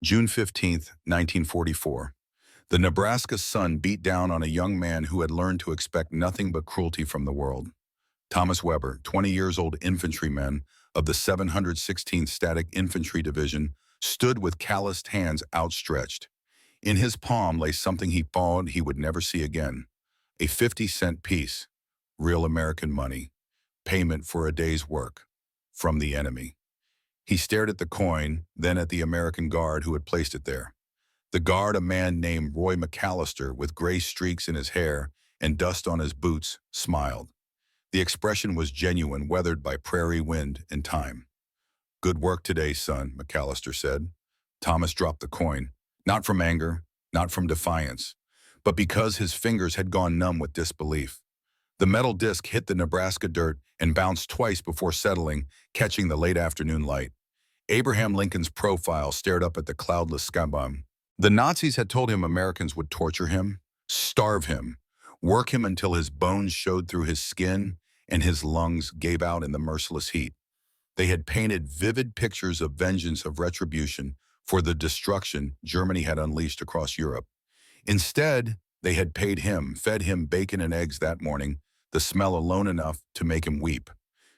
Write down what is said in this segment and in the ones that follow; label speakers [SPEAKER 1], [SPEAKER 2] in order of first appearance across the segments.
[SPEAKER 1] June 15th, 1944. The Nebraska sun beat down on a young man who had learned to expect nothing but cruelty from the world. Thomas Weber, 20 years old infantryman of the 716th Static Infantry Division, stood with calloused hands outstretched. In his palm lay something he thought he would never see again, a 50-cent piece, real American money, payment for a day's work, from the enemy. He stared at the coin, then at the American guard who had placed it there. The guard, a man named Roy McAllister with gray streaks in his hair and dust on his boots, smiled. The expression was genuine, weathered by prairie wind and time. "Good work today, son," McAllister said. Thomas dropped the coin, not from anger, not from defiance, but because his fingers had gone numb with disbelief. The metal disc hit the Nebraska dirt and bounced twice before settling, catching the late afternoon light. Abraham Lincoln's profile stared up at the cloudless skyline. The Nazis had told him Americans would torture him, starve him, work him until his bones showed through his skin and his lungs gave out in the merciless heat. They had painted vivid pictures of vengeance, of retribution for the destruction Germany had unleashed across Europe. Instead, they had paid him, fed him bacon and eggs that morning, the smell alone enough to make him weep.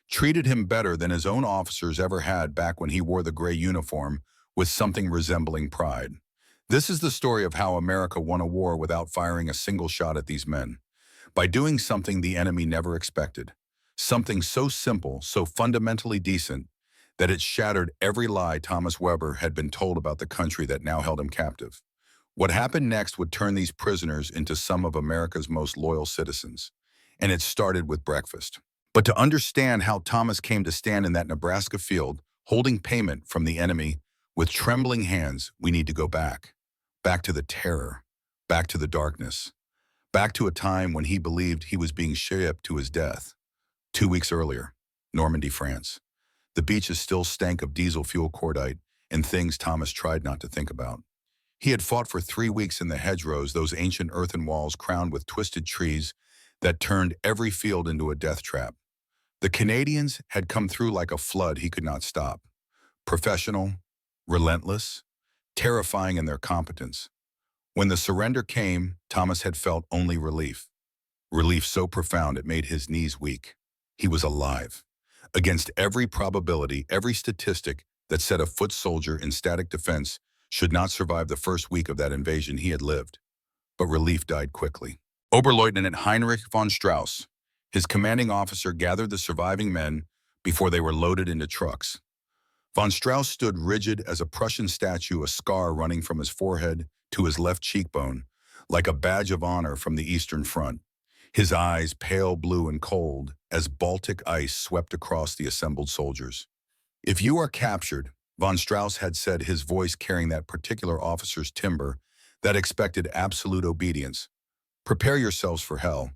[SPEAKER 1] Treated him better than his own officers ever had back when he wore the gray uniform with something resembling pride. This is the story of how America won a war without firing a single shot at these men. By doing something the enemy never expected. Something so simple, so fundamentally decent, that it shattered every lie Thomas Weber had been told about the country that now held him captive. What happened next would turn these prisoners into some of America's most loyal citizens. And it started with breakfast. But to understand how Thomas came to stand in that Nebraska field, holding payment from the enemy with trembling hands, we need to go back. Back to the terror, back to the darkness, back to a time when he believed he was being shipped to his death. 2 weeks earlier, Normandy, France. The beaches still stank of diesel fuel cordite and things Thomas tried not to think about. He had fought for 3 weeks in the hedgerows, those ancient earthen walls crowned with twisted trees that turned every field into a death trap. The Canadians had come through like a flood he could not stop. Professional, relentless, terrifying in their competence. When the surrender came, Thomas had felt only relief. Relief so profound it made his knees weak. He was alive. Against every probability, every statistic that said a foot soldier in static defense should not survive the first week of that invasion, he had lived. But relief died quickly. Oberleutnant Heinrich von Strauss, his commanding officer, gathered the surviving men before they were loaded into trucks. Von Strauss stood rigid as a Prussian statue, a scar running from his forehead to his left cheekbone, like a badge of honor from the Eastern Front. His eyes pale blue and cold as Baltic ice swept across the assembled soldiers. "If you are captured," von Strauss had said, his voice carrying that particular officer's timbre that expected absolute obedience, "prepare yourselves for hell.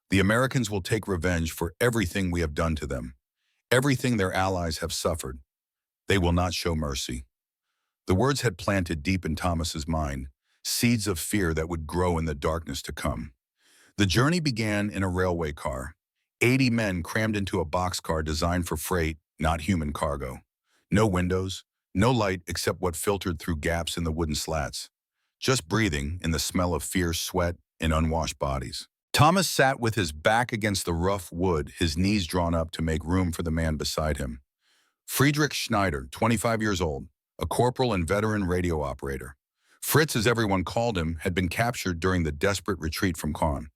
[SPEAKER 1] The Americans will take revenge for everything we have done to them, everything their allies have suffered. They will not show mercy." The words had planted deep in Thomas's mind, seeds of fear that would grow in the darkness to come. The journey began in a railway car. 80 men crammed into a boxcar designed for freight, not human cargo. No windows, no light except what filtered through gaps in the wooden slats. Just breathing in the smell of fierce sweat and unwashed bodies. Thomas sat with his back against the rough wood, his knees drawn up to make room for the man beside him. Friedrich Schneider, 25 years old, a corporal and veteran radio operator. Fritz, as everyone called him, had been captured during the desperate retreat from Caen.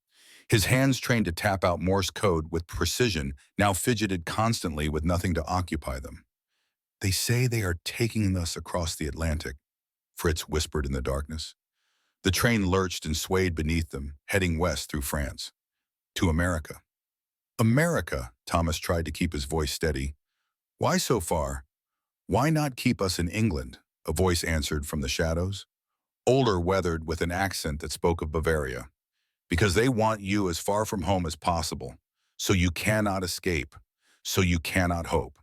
[SPEAKER 1] His hands, trained to tap out Morse code with precision, now fidgeted constantly with nothing to occupy them. "They say they are taking us across the Atlantic," Fritz whispered in the darkness. The train lurched and swayed beneath them, heading west through France. To America. "America," Thomas tried to keep his voice steady. "Why so far? Why not keep us in England?" a voice answered from the shadows. Older, weathered, with an accent that spoke of Bavaria. "Because they want you as far from home as possible, so you cannot escape, so you cannot hope."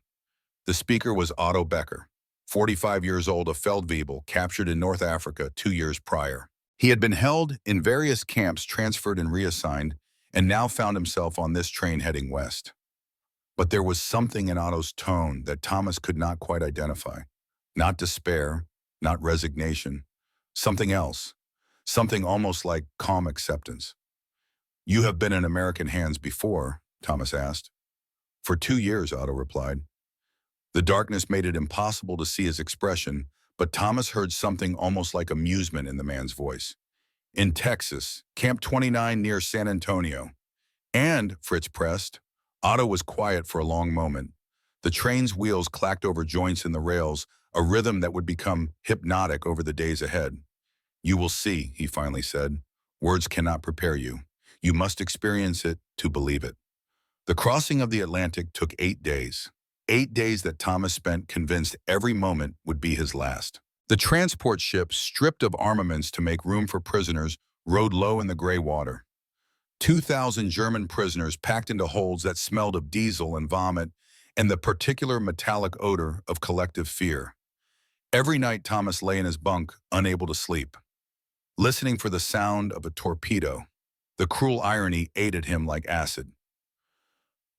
[SPEAKER 1] The speaker was Otto Becker, 45 years old, a Feldwebel, captured in North Africa 2 years prior. He had been held in various camps, transferred and reassigned, and now found himself on this train heading west. But there was something in Otto's tone that Thomas could not quite identify. Not despair, not resignation. Something else. Something almost like calm acceptance. "You have been in American hands before?" Thomas asked. "For 2 years," Otto replied. The darkness made it impossible to see his expression, but Thomas heard something almost like amusement in the man's voice. "In Texas, Camp 29 near San Antonio." "And," Fritz pressed. Otto was quiet for a long moment. The train's wheels clacked over joints in the rails, a rhythm that would become hypnotic over the days ahead. "You will see," he finally said. "Words cannot prepare you. You must experience it to believe it." The crossing of the Atlantic took 8 days. 8 days that Thomas spent convinced every moment would be his last. The transport ship, stripped of armaments to make room for prisoners, rode low in the gray water. 2,000 German prisoners packed into holds that smelled of diesel and vomit and the particular metallic odor of collective fear. Every night Thomas lay in his bunk, unable to sleep, listening for the sound of a torpedo. The cruel irony ate at him like acid.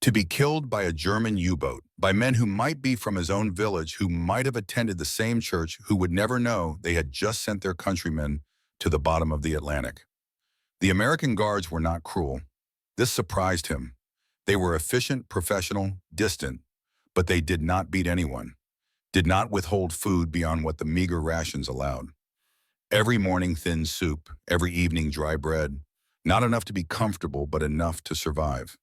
[SPEAKER 1] To be killed by a German U-boat, by men who might be from his own village, who might have attended the same church, who would never know they had just sent their countrymen to the bottom of the Atlantic. The American guards were not cruel. This surprised him. They were efficient, professional, distant, but they did not beat anyone, did not withhold food beyond what the meager rations allowed. Every morning thin soup, every evening dry bread, not enough to be comfortable, but enough to survive.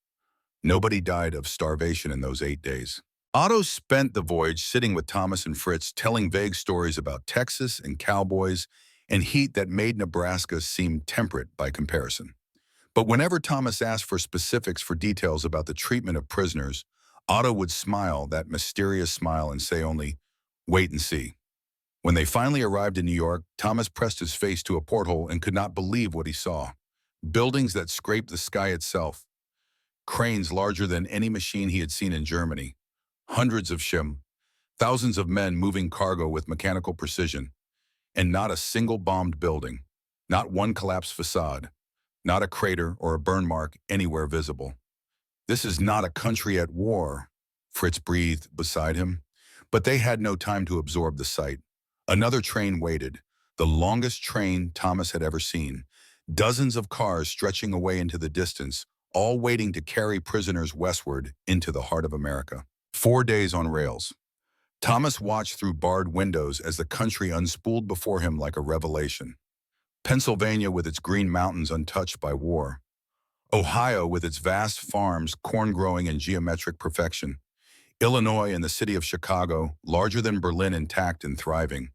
[SPEAKER 1] Nobody died of starvation in those 8 days. Otto spent the voyage sitting with Thomas and Fritz, telling vague stories about Texas and cowboys and heat that made Nebraska seem temperate by comparison. But whenever Thomas asked for specifics, for details about the treatment of prisoners, Otto would smile, that mysterious smile, and say only, "Wait and see." When they finally arrived in New York, Thomas pressed his face to a porthole and could not believe what he saw. Buildings that scraped the sky itself, cranes larger than any machine he had seen in Germany, hundreds of ships, thousands of men moving cargo with mechanical precision, and not a single bombed building, not one collapsed facade, not a crater or a burn mark anywhere visible. "This is not a country at war," Fritz breathed beside him. But they had no time to absorb the sight. Another train waited, the longest train Thomas had ever seen. Dozens of cars stretching away into the distance, all waiting to carry prisoners westward into the heart of America. 4 days on rails. Thomas watched through barred windows as the country unspooled before him like a revelation. Pennsylvania with its green mountains untouched by war. Ohio with its vast farms, corn growing in geometric perfection. Illinois and the city of Chicago, larger than Berlin, intact and thriving.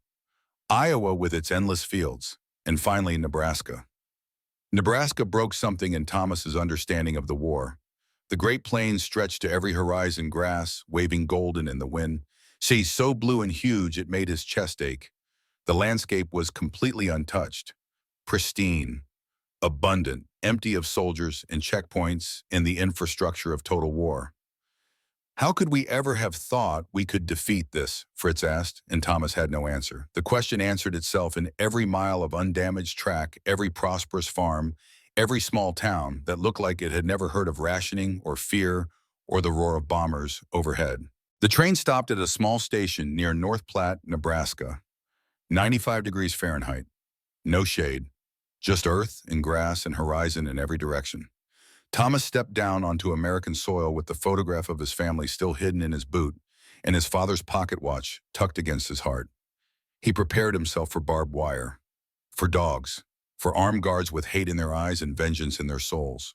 [SPEAKER 1] Iowa with its endless fields. And finally, Nebraska. Nebraska broke something in Thomas's understanding of the war. The Great Plains stretched to every horizon, grass waving golden in the wind, seas so blue and huge it made his chest ache. The landscape was completely untouched, pristine, abundant, empty of soldiers and checkpoints and the infrastructure of total war. "How could we ever have thought we could defeat this?" Fritz asked, and Thomas had no answer. The question answered itself in every mile of undamaged track, every prosperous farm, every small town that looked like it had never heard of rationing or fear or the roar of bombers overhead. The train stopped at a small station near North Platte, Nebraska. 95 degrees Fahrenheit. No shade. Just earth and grass and horizon in every direction. Thomas stepped down onto American soil with the photograph of his family still hidden in his boot and his father's pocket watch tucked against his heart. He prepared himself for barbed wire, for dogs, for armed guards with hate in their eyes and vengeance in their souls.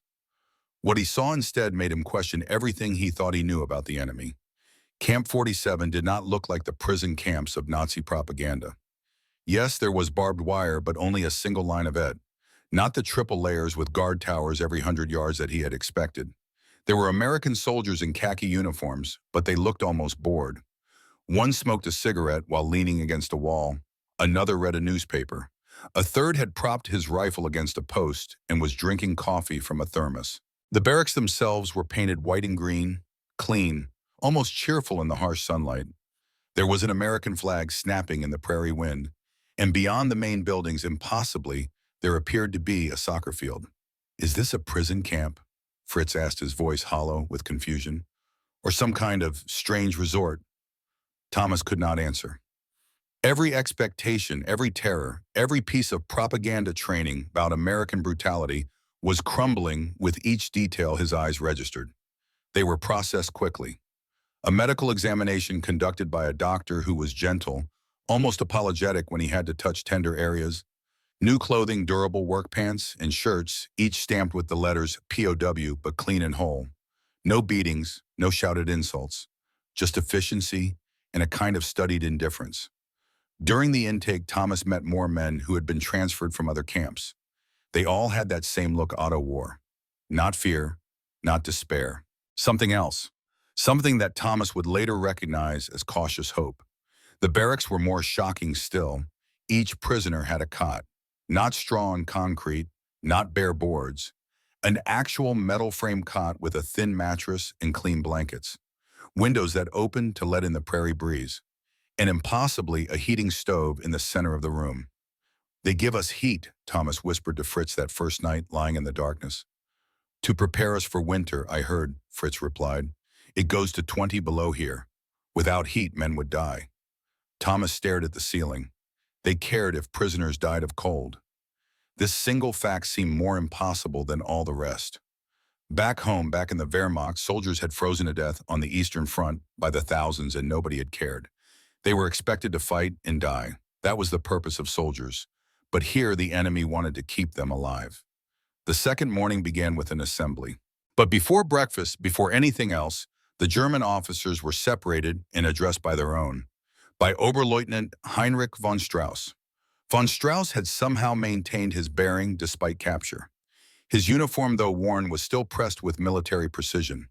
[SPEAKER 1] What he saw instead made him question everything he thought he knew about the enemy. Camp 47 did not look like the prison camps of Nazi propaganda. Yes, there was barbed wire, but only a single line of it. Not the triple layers with guard towers every 100 yards that he had expected. There were American soldiers in khaki uniforms, but they looked almost bored. One smoked a cigarette while leaning against a wall. Another read a newspaper. A third had propped his rifle against a post and was drinking coffee from a thermos. The barracks themselves were painted white and green, clean, almost cheerful in the harsh sunlight. There was an American flag snapping in the prairie wind, and beyond the main buildings, impossibly, there appeared to be a soccer field. "Is this a prison camp?" Fritz asked, his voice hollow with confusion. "Or some kind of strange resort?" Thomas could not answer. Every expectation, every terror, every piece of propaganda training about American brutality was crumbling with each detail his eyes registered. They were processed quickly. A medical examination conducted by a doctor who was gentle, almost apologetic when he had to touch tender areas. New clothing, durable work pants, and shirts, each stamped with the letters POW but clean and whole. No beatings, no shouted insults, just efficiency and a kind of studied indifference. During the intake, Thomas met more men who had been transferred from other camps. They all had that same look Otto wore. Not fear, not despair. Something else. Something that Thomas would later recognize as cautious hope. The barracks were more shocking still. Each prisoner had a cot. Not straw and concrete, not bare boards. An actual metal frame cot with a thin mattress and clean blankets. Windows that opened to let in the prairie breeze. And impossibly a heating stove in the center of the room. "They give us heat," Thomas whispered to Fritz that first night, lying in the darkness. "To prepare us for winter," I heard, Fritz replied. "It goes to 20 below here. Without heat, men would die." Thomas stared at the ceiling. They cared if prisoners died of cold. This single fact seemed more impossible than all the rest. Back home, back in the Wehrmacht, soldiers had frozen to death on the Eastern Front by the thousands and nobody had cared. They were expected to fight and die. That was the purpose of soldiers. But here the enemy wanted to keep them alive. The second morning began with an assembly. But before breakfast, before anything else, the German officers were separated and addressed by their own, by Oberleutnant Heinrich von Strauss. Von Strauss had somehow maintained his bearing despite capture. His uniform, though worn, was still pressed with military precision.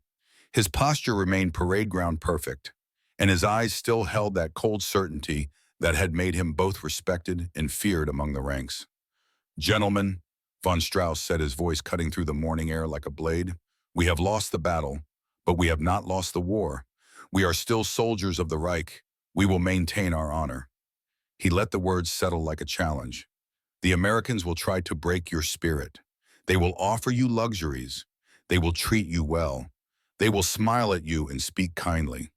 [SPEAKER 1] His posture remained parade ground perfect, and his eyes still held that cold certainty that had made him both respected and feared among the ranks. "Gentlemen," von Strauss said, his voice cutting through the morning air like a blade, "we have lost the battle, but we have not lost the war. We are still soldiers of the Reich. We will maintain our honor." He let the words settle like a challenge. "The Americans will try to break your spirit. They will offer you luxuries. They will treat you well. They will smile at you and speak kindly."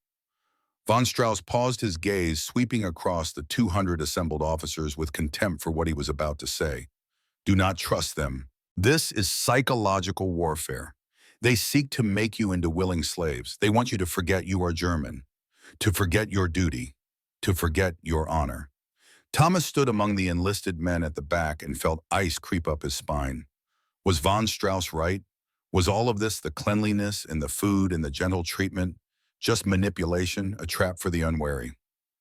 [SPEAKER 1] Von Strauss paused, his gaze sweeping across the 200 assembled officers with contempt for what he was about to say. "Do not trust them. This is psychological warfare. They seek to make you into willing slaves. They want you to forget you are German, to forget your duty, to forget your honor." Thomas stood among the enlisted men at the back and felt ice creep up his spine. Was von Strauss right? Was all of this, the cleanliness and the food and the gentle treatment, just manipulation, a trap for the unwary?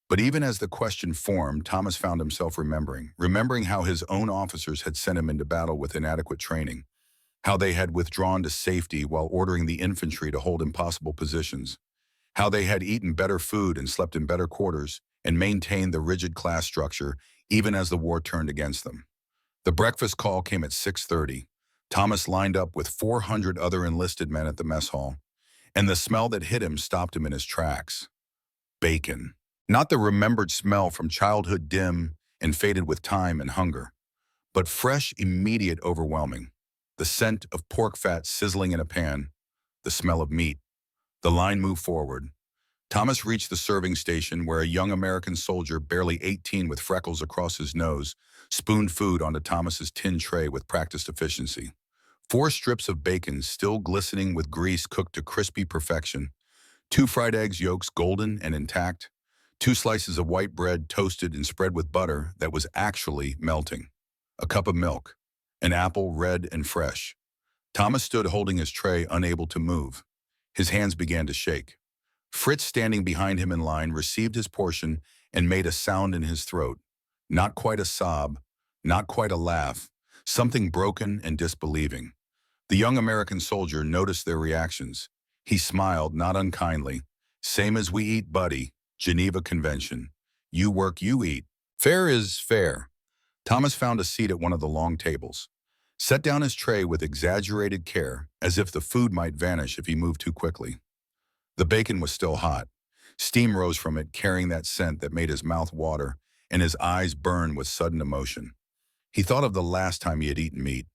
[SPEAKER 1] But even as the question formed, Thomas found himself remembering how his own officers had sent him into battle with inadequate training, how they had withdrawn to safety while ordering the infantry to hold impossible positions, how they had eaten better food and slept in better quarters and maintained the rigid class structure even as the war turned against them. The breakfast call came at 6:30. Thomas lined up with 400 other enlisted men at the mess hall, and the smell that hit him stopped him in his tracks. Bacon. Not the remembered smell from childhood, dim and faded with time and hunger, but fresh, immediate, overwhelming. The scent of pork fat sizzling in a pan, the smell of meat. The line moved forward. Thomas reached the serving station where a young American soldier, barely 18 with freckles across his nose, spooned food onto Thomas's tin tray with practiced efficiency. 4 strips of bacon, still glistening with grease, cooked to crispy perfection. 2 fried eggs yolks, golden and intact. 2 slices of white bread, toasted and spread with butter that was actually melting. A cup of milk. An apple, red and fresh. Thomas stood holding his tray, unable to move. His hands began to shake. Fritz, standing behind him in line, received his portion and made a sound in his throat. Not quite a sob, not quite a laugh, something broken and disbelieving. The young American soldier noticed their reactions. He smiled, not unkindly. "Same as we eat, buddy. Geneva Convention. You work, you eat. Fair is fair." Thomas found a seat at one of the long tables. Set down his tray with exaggerated care, as if the food might vanish if he moved too quickly. The bacon was still hot. Steam rose from it, carrying that scent that made his mouth water and his eyes burn with sudden emotion. He thought of the last time he had eaten meat.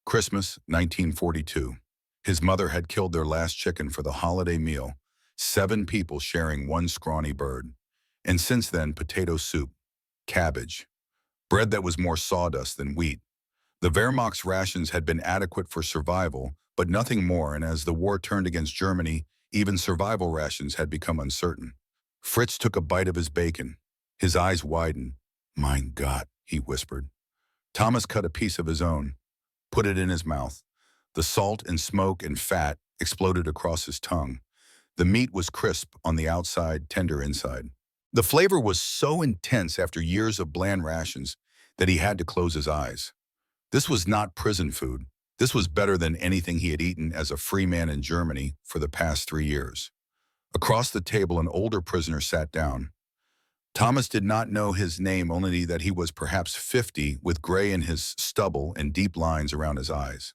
[SPEAKER 1] Christmas, 1942. His mother had killed their last chicken for the holiday meal, 7 people sharing one scrawny bird. And since then, potato soup, cabbage, bread that was more sawdust than wheat. The Wehrmacht's rations had been adequate for survival, but nothing more, and as the war turned against Germany, even survival rations had become uncertain. Fritz took a bite of his bacon. His eyes widened. "Mein Gott," he whispered. Thomas cut a piece of his own, put it in his mouth. The salt and smoke and fat exploded across his tongue. The meat was crisp on the outside, tender inside. The flavor was so intense after years of bland rations that he had to close his eyes. This was not prison food. This was better than anything he had eaten as a free man in Germany for the past 3 years. Across the table, an older prisoner sat down. Thomas did not know his name, only that he was perhaps 50, with gray in his stubble and deep lines around his eyes.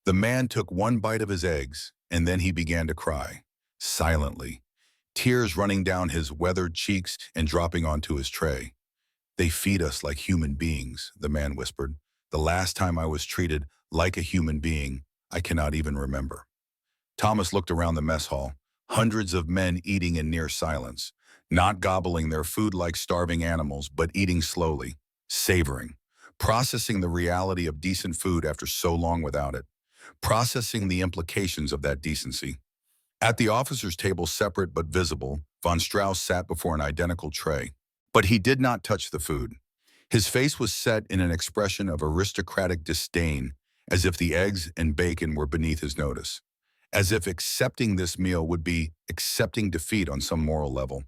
[SPEAKER 1] The man took one bite of his eggs, and then he began to cry, silently, tears running down his weathered cheeks and dropping onto his tray. "They feed us like human beings," the man whispered. "The last time I was treated like a human being, I cannot even remember." Thomas looked around the mess hall, hundreds of men eating in near silence, not gobbling their food like starving animals, but eating slowly, savoring, processing the reality of decent food after so long without it, processing the implications of that decency. At the officers' table, separate but visible, von Strauss sat before an identical tray. But he did not touch the food. His face was set in an expression of aristocratic disdain, as if the eggs and bacon were beneath his notice, as if accepting this meal would be accepting defeat on some moral level.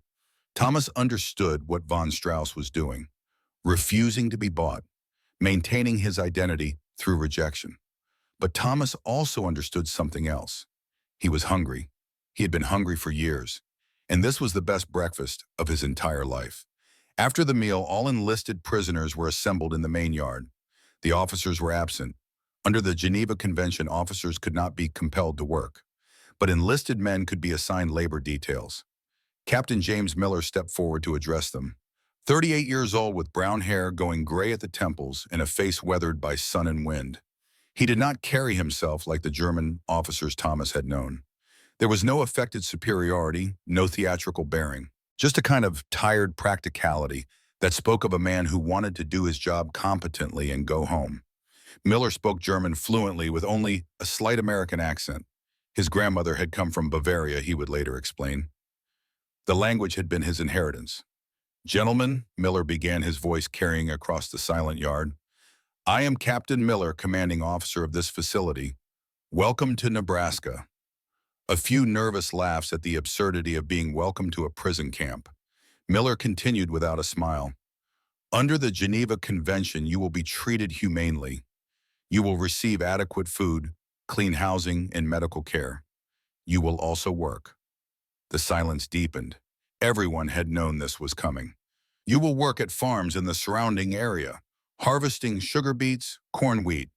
[SPEAKER 1] Thomas understood what von Strauss was doing, refusing to be bought, maintaining his identity through rejection. But Thomas also understood something else. He was hungry. He had been hungry for years, and this was the best breakfast of his entire life. After the meal, all enlisted prisoners were assembled in the main yard. The officers were absent. Under the Geneva Convention, officers could not be compelled to work, but enlisted men could be assigned labor details. Captain James Miller stepped forward to address them. 38 years old, with brown hair going gray at the temples and a face weathered by sun and wind. He did not carry himself like the German officers Thomas had known. There was no affected superiority, no theatrical bearing, just a kind of tired practicality that spoke of a man who wanted to do his job competently and go home. Miller spoke German fluently with only a slight American accent. His grandmother had come from Bavaria, he would later explain. The language had been his inheritance. "Gentlemen," Miller began, his voice carrying across the silent yard, "I am Captain Miller, commanding officer of this facility. Welcome to Nebraska." A few nervous laughs at the absurdity of being welcomed to a prison camp. Miller continued without a smile. "Under the Geneva Convention, you will be treated humanely. You will receive adequate food, clean housing, and medical care. You will also work." The silence deepened. Everyone had known this was coming. "You will work at farms in the surrounding area, harvesting sugar beets, corn, wheat.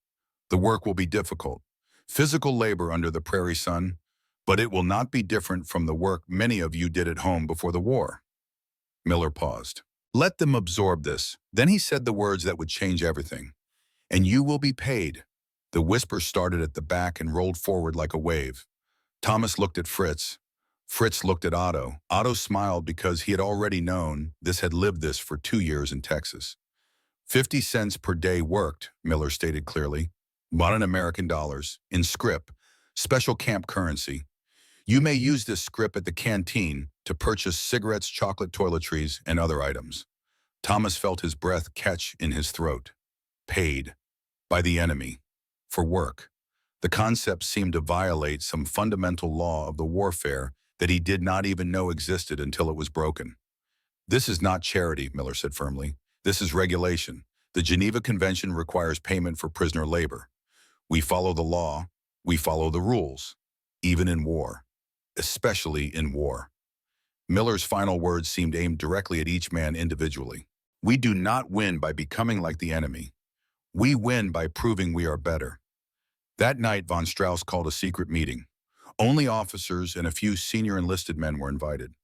[SPEAKER 1] The work will be difficult, physical labor under the prairie sun, but it will not be different from the work many of you did at home before the war." Miller paused. "Let them absorb this." Then he said the words that would change everything. "And you will be paid." The whisper started at the back and rolled forward like a wave. Thomas looked at Fritz. Fritz looked at Otto. Otto smiled because he had already known this, had lived this for 2 years in Texas. 50 cents per day worked, Miller stated clearly. Bought in American dollars, in scrip, special camp currency. You may use this scrip at the canteen to purchase cigarettes, chocolate, toiletries, and other items. Thomas felt his breath catch in his throat. Paid. By the enemy. For work. The concept seemed to violate some fundamental law of the warfare that he did not even know existed until it was broken. "This is not charity," Miller said firmly. "This is regulation. The Geneva Convention requires payment for prisoner labor. We follow the law. We follow the rules. Even in war. Especially in war." Miller's final words seemed aimed directly at each man individually. "We do not win by becoming like the enemy. We win by proving we are better." That night, von Strauss called a secret meeting. Only officers and a few senior enlisted men were invited.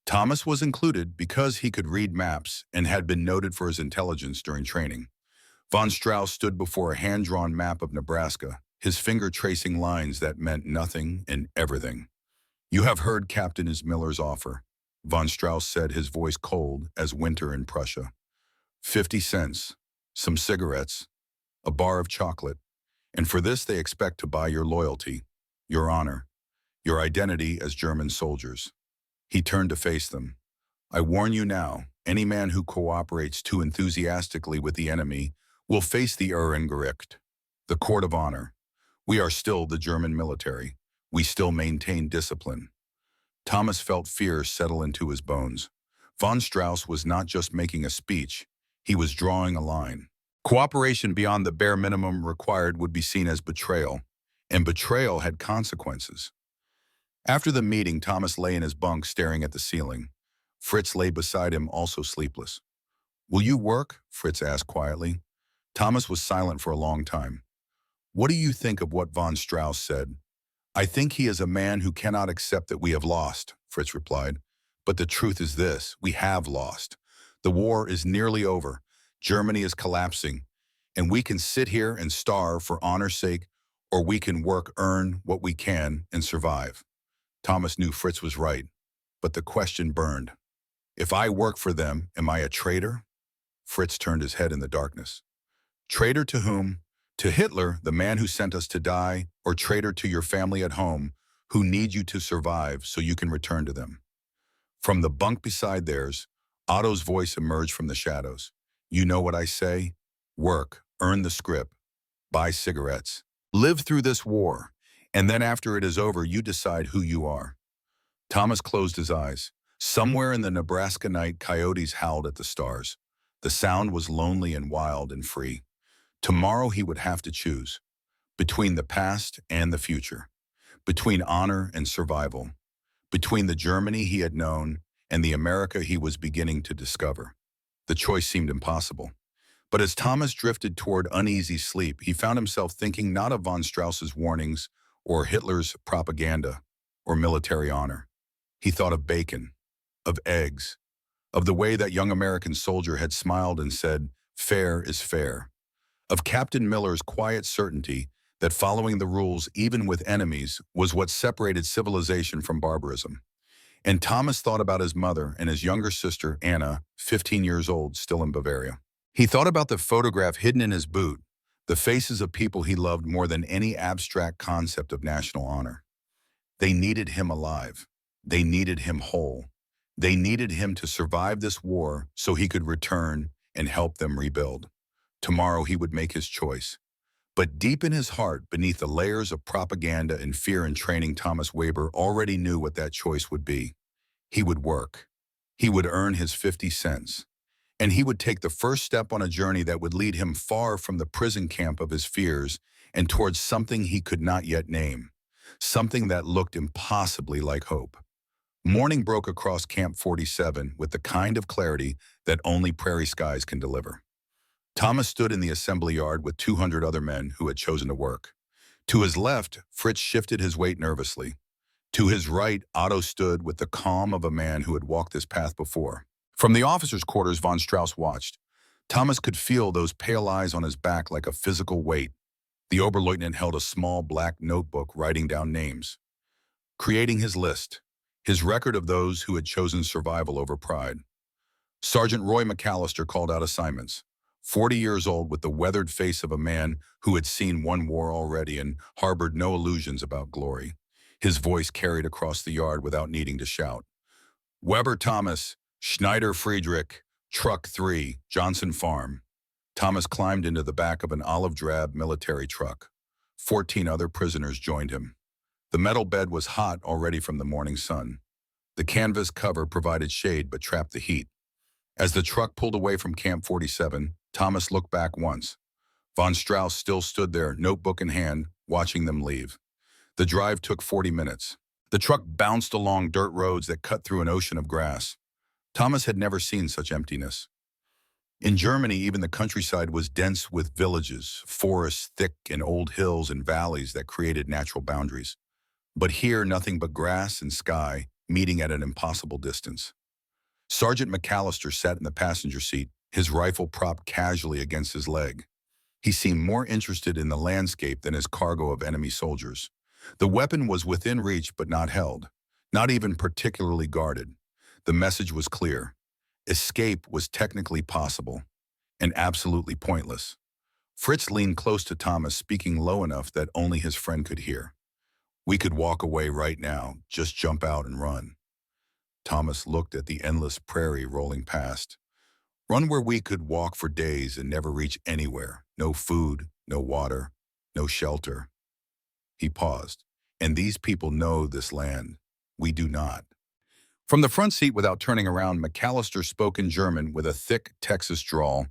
[SPEAKER 1] Thomas was included because he could read maps and had been noted for his intelligence during training. Von Strauss stood before a hand-drawn map of Nebraska, his finger tracing lines that meant nothing and everything. "You have heard Captain Miller's offer," von Strauss said, his voice cold as winter in Prussia. 50 cents, some cigarettes, a bar of chocolate, and for this they expect to buy your loyalty, your honor, your identity as German soldiers. He turned to face them. I warn you now, any man who cooperates too enthusiastically with the enemy will face the Ehrengericht, the court of honor. We are still the German military. We still maintain discipline. Thomas felt fear settle into his bones. Von Strauss was not just making a speech, he was drawing a line. Cooperation beyond the bare minimum required would be seen as betrayal, and betrayal had consequences. After the meeting, Thomas lay in his bunk staring at the ceiling. Fritz lay beside him, also sleepless. Will you work? Fritz asked quietly. Thomas was silent for a long time. What do you think of what von Strauss said? I think he is a man who cannot accept that we have lost, Fritz replied. But the truth is this, we have lost. The war is nearly over. Germany is collapsing. And we can sit here and starve for honor's sake, or we can work, earn what we can, and survive. Thomas knew Fritz was right, but the question burned. If I work for them, am I a traitor? Fritz turned his head in the darkness. Traitor to whom? To Hitler, the man who sent us to die, or traitor to your family at home, who need you to survive so you can return to them. From the bunk beside theirs, Otto's voice emerged from the shadows. You know what I say? Work, earn the scrip, buy cigarettes, live through this war, and then after it is over, you decide who you are. Thomas closed his eyes. Somewhere in the Nebraska night, coyotes howled at the stars. The sound was lonely and wild and free. Tomorrow he would have to choose between the past and the future, between honor and survival, between the Germany he had known and the America he was beginning to discover. The choice seemed impossible. But as Thomas drifted toward uneasy sleep, he found himself thinking not of von Strauss's warnings or Hitler's propaganda or military honor. He thought of bacon, of eggs, of the way that young American soldier had smiled and said, fair is fair, of Captain Miller's quiet certainty that following the rules, even with enemies, was what separated civilization from barbarism. And Thomas thought about his mother and his younger sister, Anna, 15 years old, still in Bavaria. He thought about the photograph hidden in his boot, the faces of people he loved more than any abstract concept of national honor. They needed him alive. They needed him whole. They needed him to survive this war so he could return and help them rebuild. Tomorrow he would make his choice. But deep in his heart, beneath the layers of propaganda and fear and training, Thomas Weber already knew what that choice would be. He would work. He would earn his 50 cents. And he would take the first step on a journey that would lead him far from the prison camp of his fears and towards something he could not yet name, something that looked impossibly like hope. Morning broke across Camp 47 with the kind of clarity that only prairie skies can deliver. Thomas stood in the assembly yard with 200 other men who had chosen to work. To his left, Fritz shifted his weight nervously. To his right, Otto stood with the calm of a man who had walked this path before. From the officers' quarters, von Strauss watched. Thomas could feel those pale eyes on his back like a physical weight. The Oberleutnant held a small black notebook writing down names, creating his list, his record of those who had chosen survival over pride. Sergeant Roy McAllister called out assignments. 40 years old, with the weathered face of a man who had seen one war already and harbored no illusions about glory. His voice carried across the yard without needing to shout. Weber Thomas, Schneider Friedrich, Truck 3, Johnson Farm. Thomas climbed into the back of an olive-drab military truck. 14 other prisoners joined him. The metal bed was hot already from the morning sun. The canvas cover provided shade but trapped the heat. As the truck pulled away from Camp 47, Thomas looked back once. Von Strauss still stood there, notebook in hand, watching them leave. The drive took 40 minutes. The truck bounced along dirt roads that cut through an ocean of grass. Thomas had never seen such emptiness. In Germany, even the countryside was dense with villages, forests thick and old hills and valleys that created natural boundaries. But here, nothing but grass and sky, meeting at an impossible distance. Sergeant McAllister sat in the passenger seat, his rifle propped casually against his leg. He seemed more interested in the landscape than his cargo of enemy soldiers. The weapon was within reach but not held, not even particularly guarded. The message was clear. Escape was technically possible. and absolutely pointless. Fritz leaned close to Thomas, speaking low enough that only his friend could hear. "We could walk away right now, just jump out and run." Thomas looked at the endless prairie rolling past. Run where we could walk for days and never reach anywhere. No food, no water, no shelter. He paused. "And these people know this land. We do not." From the front seat without turning around, McAllister spoke in German with a thick Texas drawl.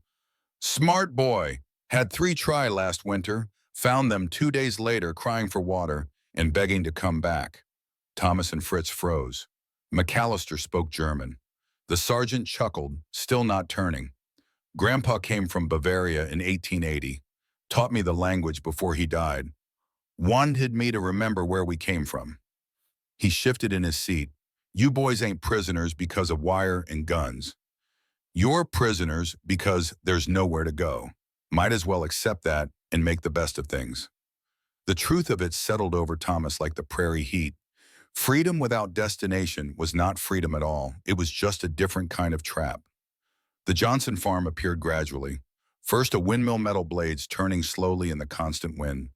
[SPEAKER 1] "Smart boy. Had 3 try last winter. Found them 2 days later crying for water and begging to come back." Thomas and Fritz froze. McAllister spoke German. The sergeant chuckled, still not turning. "Grandpa came from Bavaria in 1880. Taught me the language before he died. Wanted me to remember where we came from." He shifted in his seat. "You boys ain't prisoners because of wire and guns. You're prisoners because there's nowhere to go. Might as well accept that and make the best of things." The truth of it settled over Thomas like the prairie heat. Freedom without destination was not freedom at all. It was just a different kind of trap. The Johnson farm appeared gradually. First a windmill metal blades turning slowly in the constant wind.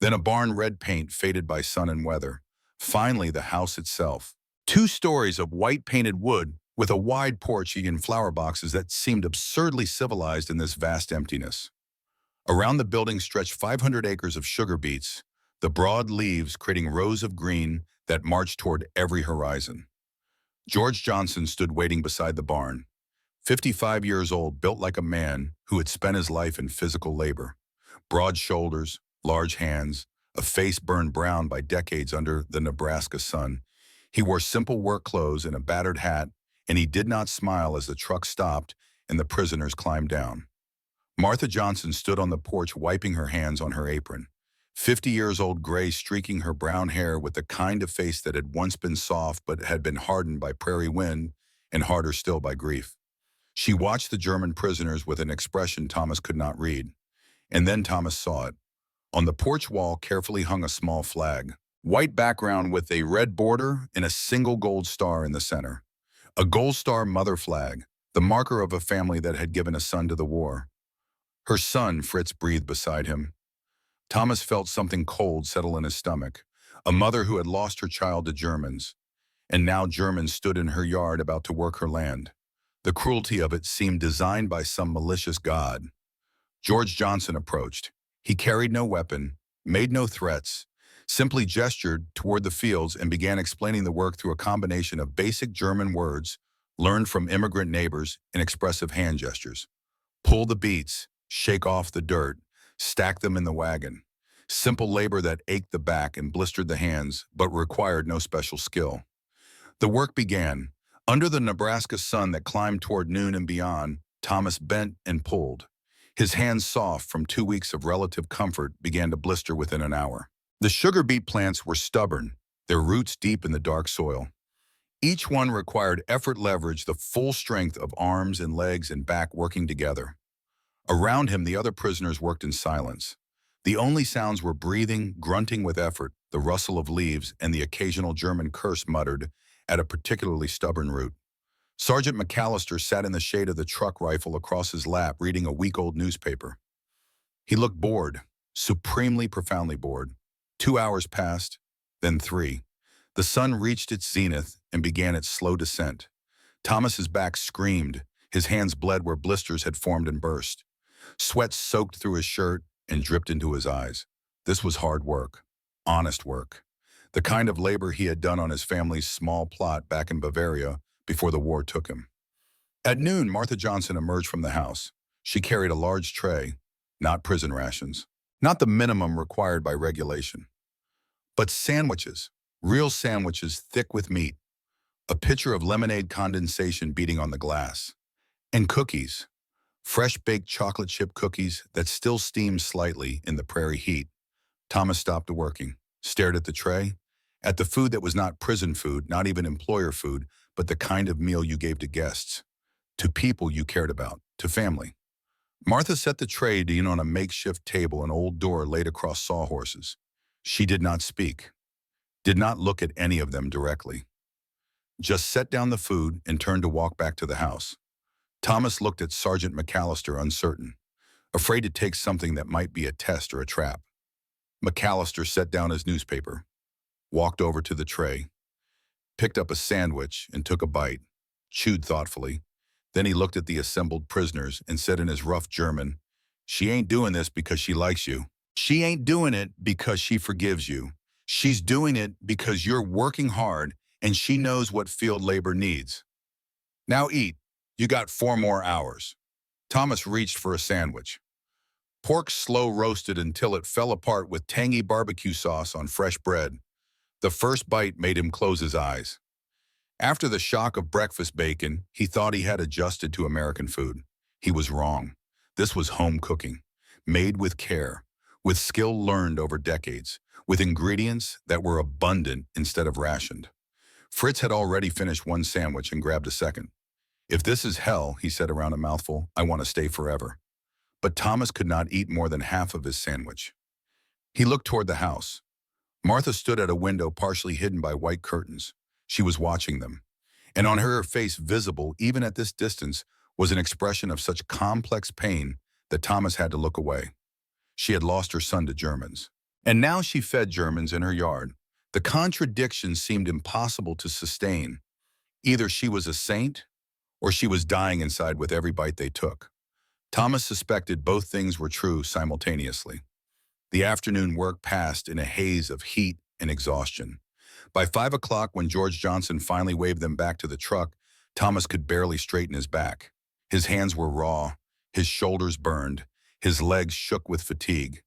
[SPEAKER 1] Then a barn red paint faded by sun and weather. Finally the house itself. 2 stories of white painted wood with a wide porch and flower boxes that seemed absurdly civilized in this vast emptiness. Around the building stretched 500 acres of sugar beets, the broad leaves creating rows of green that marched toward every horizon. George Johnson stood waiting beside the barn. 55 years old, built like a man who had spent his life in physical labor. Broad shoulders, large hands, a face burned brown by decades under the Nebraska sun. He wore simple work clothes and a battered hat, and he did not smile as the truck stopped and the prisoners climbed down. Martha Johnson stood on the porch wiping her hands on her apron. 50 years old, gray, streaking her brown hair with the kind of face that had once been soft but had been hardened by prairie wind and harder still by grief. She watched the German prisoners with an expression Thomas could not read. And then Thomas saw it. On the porch wall carefully hung a small flag. White background with a red border and a single gold star in the center. A gold star mother flag, the marker of a family that had given a son to the war. Her son, Fritz breathed beside him. Thomas felt something cold settle in his stomach. A mother who had lost her child to Germans. And now Germans stood in her yard about to work her land. The cruelty of it seemed designed by some malicious god. George Johnson approached. He carried no weapon, made no threats, simply gestured toward the fields and began explaining the work through a combination of basic German words learned from immigrant neighbors and expressive hand gestures. Pull the beets, shake off the dirt, stack them in the wagon. Simple labor that ached the back and blistered the hands, but required no special skill. The work began. Under the Nebraska sun that climbed toward noon and beyond, Thomas bent and pulled. His hands, soft from 2 weeks of relative comfort, began to blister within an hour. The sugar beet plants were stubborn, their roots deep in the dark soil. Each one required effort leverage, the full strength of arms and legs and back working together. Around him, the other prisoners worked in silence. The only sounds were breathing, grunting with effort, the rustle of leaves, and the occasional German curse muttered at a particularly stubborn root. Sergeant McAllister sat in the shade of the truck rifle across his lap, reading a week-old newspaper. He looked bored, supremely, profoundly bored. 2 hours passed, then 3. The sun reached its zenith and began its slow descent. Thomas's back screamed. His hands bled where blisters had formed and burst. Sweat soaked through his shirt and dripped into his eyes. This was hard work, honest work. The kind of labor he had done on his family's small plot back in Bavaria before the war took him. At noon, Martha Johnson emerged from the house. She carried a large tray, not prison rations, not the minimum required by regulation, but sandwiches, real sandwiches thick with meat, a pitcher of lemonade condensation beating on the glass, and cookies, fresh baked chocolate chip cookies that still steamed slightly in the prairie heat. Thomas stopped working, stared at the tray, at the food that was not prison food, not even employer food, but the kind of meal you gave to guests, to people you cared about, to family. Martha set the tray down on a makeshift table, an old door laid across sawhorses. She did not speak, did not look at any of them directly. Just set down the food and turned to walk back to the house. Thomas looked at Sergeant McAllister uncertain, afraid to take something that might be a test or a trap. McAllister set down his newspaper, walked over to the tray, picked up a sandwich and took a bite, chewed thoughtfully. Then he looked at the assembled prisoners and said in his rough German, "She ain't doing this because she likes you. She ain't doing it because she forgives you. She's doing it because you're working hard and she knows what field labor needs. Now eat. You got 4 more hours." Thomas reached for a sandwich. Pork slow roasted until it fell apart with tangy barbecue sauce on fresh bread. The first bite made him close his eyes. After the shock of breakfast bacon, he thought he had adjusted to American food. He was wrong. This was home cooking, made with care, with skill learned over decades, with ingredients that were abundant instead of rationed. Fritz had already finished one sandwich and grabbed a second. "If this is hell," he said around a mouthful, "I want to stay forever." But Thomas could not eat more than half of his sandwich. He looked toward the house. Martha stood at a window partially hidden by white curtains. She was watching them. And on her face, visible even at this distance, was an expression of such complex pain that Thomas had to look away. She had lost her son to Germans. And now she fed Germans in her yard. The contradiction seemed impossible to sustain. Either she was a saint, or she was dying inside with every bite they took. Thomas suspected both things were true simultaneously. The afternoon work passed in a haze of heat and exhaustion. By 5 o'clock, when George Johnson finally waved them back to the truck, Thomas could barely straighten his back. His hands were raw, his shoulders burned, his legs shook with fatigue.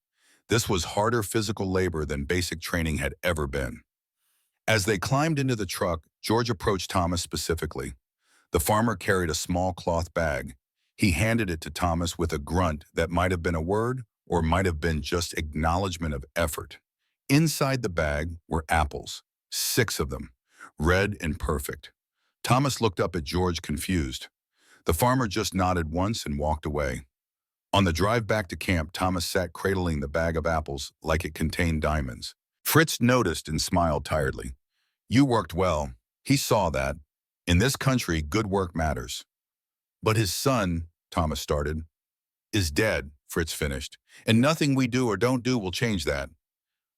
[SPEAKER 1] This was harder physical labor than basic training had ever been. As they climbed into the truck, George approached Thomas specifically. The farmer carried a small cloth bag. He handed it to Thomas with a grunt that might have been a word or might have been just acknowledgement of effort. Inside the bag were apples, 6 of them, red and perfect. Thomas looked up at George, confused. The farmer just nodded once and walked away. On the drive back to camp, Thomas sat cradling the bag of apples like it contained diamonds. Fritz noticed and smiled tiredly. "You worked well." He saw that. In this country, good work matters. "But his son," Thomas started. "Is dead," Fritz finished. "And nothing we do or don't do will change that.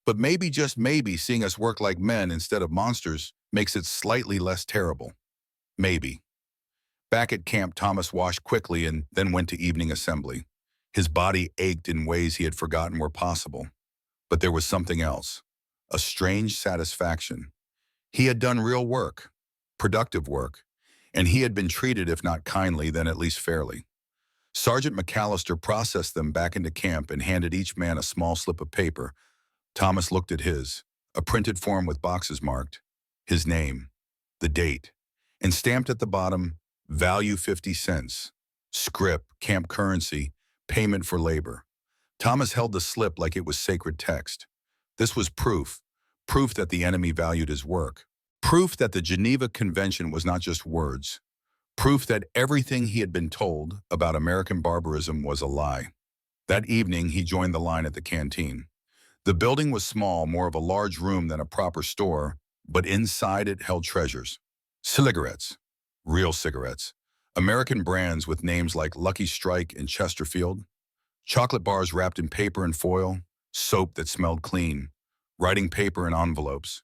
[SPEAKER 1] But maybe, just maybe, seeing us work like men instead of monsters makes it slightly less terrible. Maybe." Back at camp, Thomas washed quickly and then went to evening assembly. His body ached in ways he had forgotten were possible. But there was something else, a strange satisfaction. He had done real work, productive work, and he had been treated, if not kindly, then at least fairly. Sergeant McAllister processed them back into camp and handed each man a small slip of paper. Thomas looked at his, a printed form with boxes marked, his name, the date, and stamped at the bottom, value 50 cents, scrip, camp currency, payment for labor. Thomas held the slip like it was sacred text. This was proof that the enemy valued his work, proof that the Geneva Convention was not just words, proof that everything he had been told about American barbarism was a lie. That evening, he joined the line at the canteen. The building was small, more of a large room than a proper store, but inside it held treasures. Cigarettes, real cigarettes, American brands with names like Lucky Strike and Chesterfield, chocolate bars wrapped in paper and foil, soap that smelled clean, writing paper in envelopes,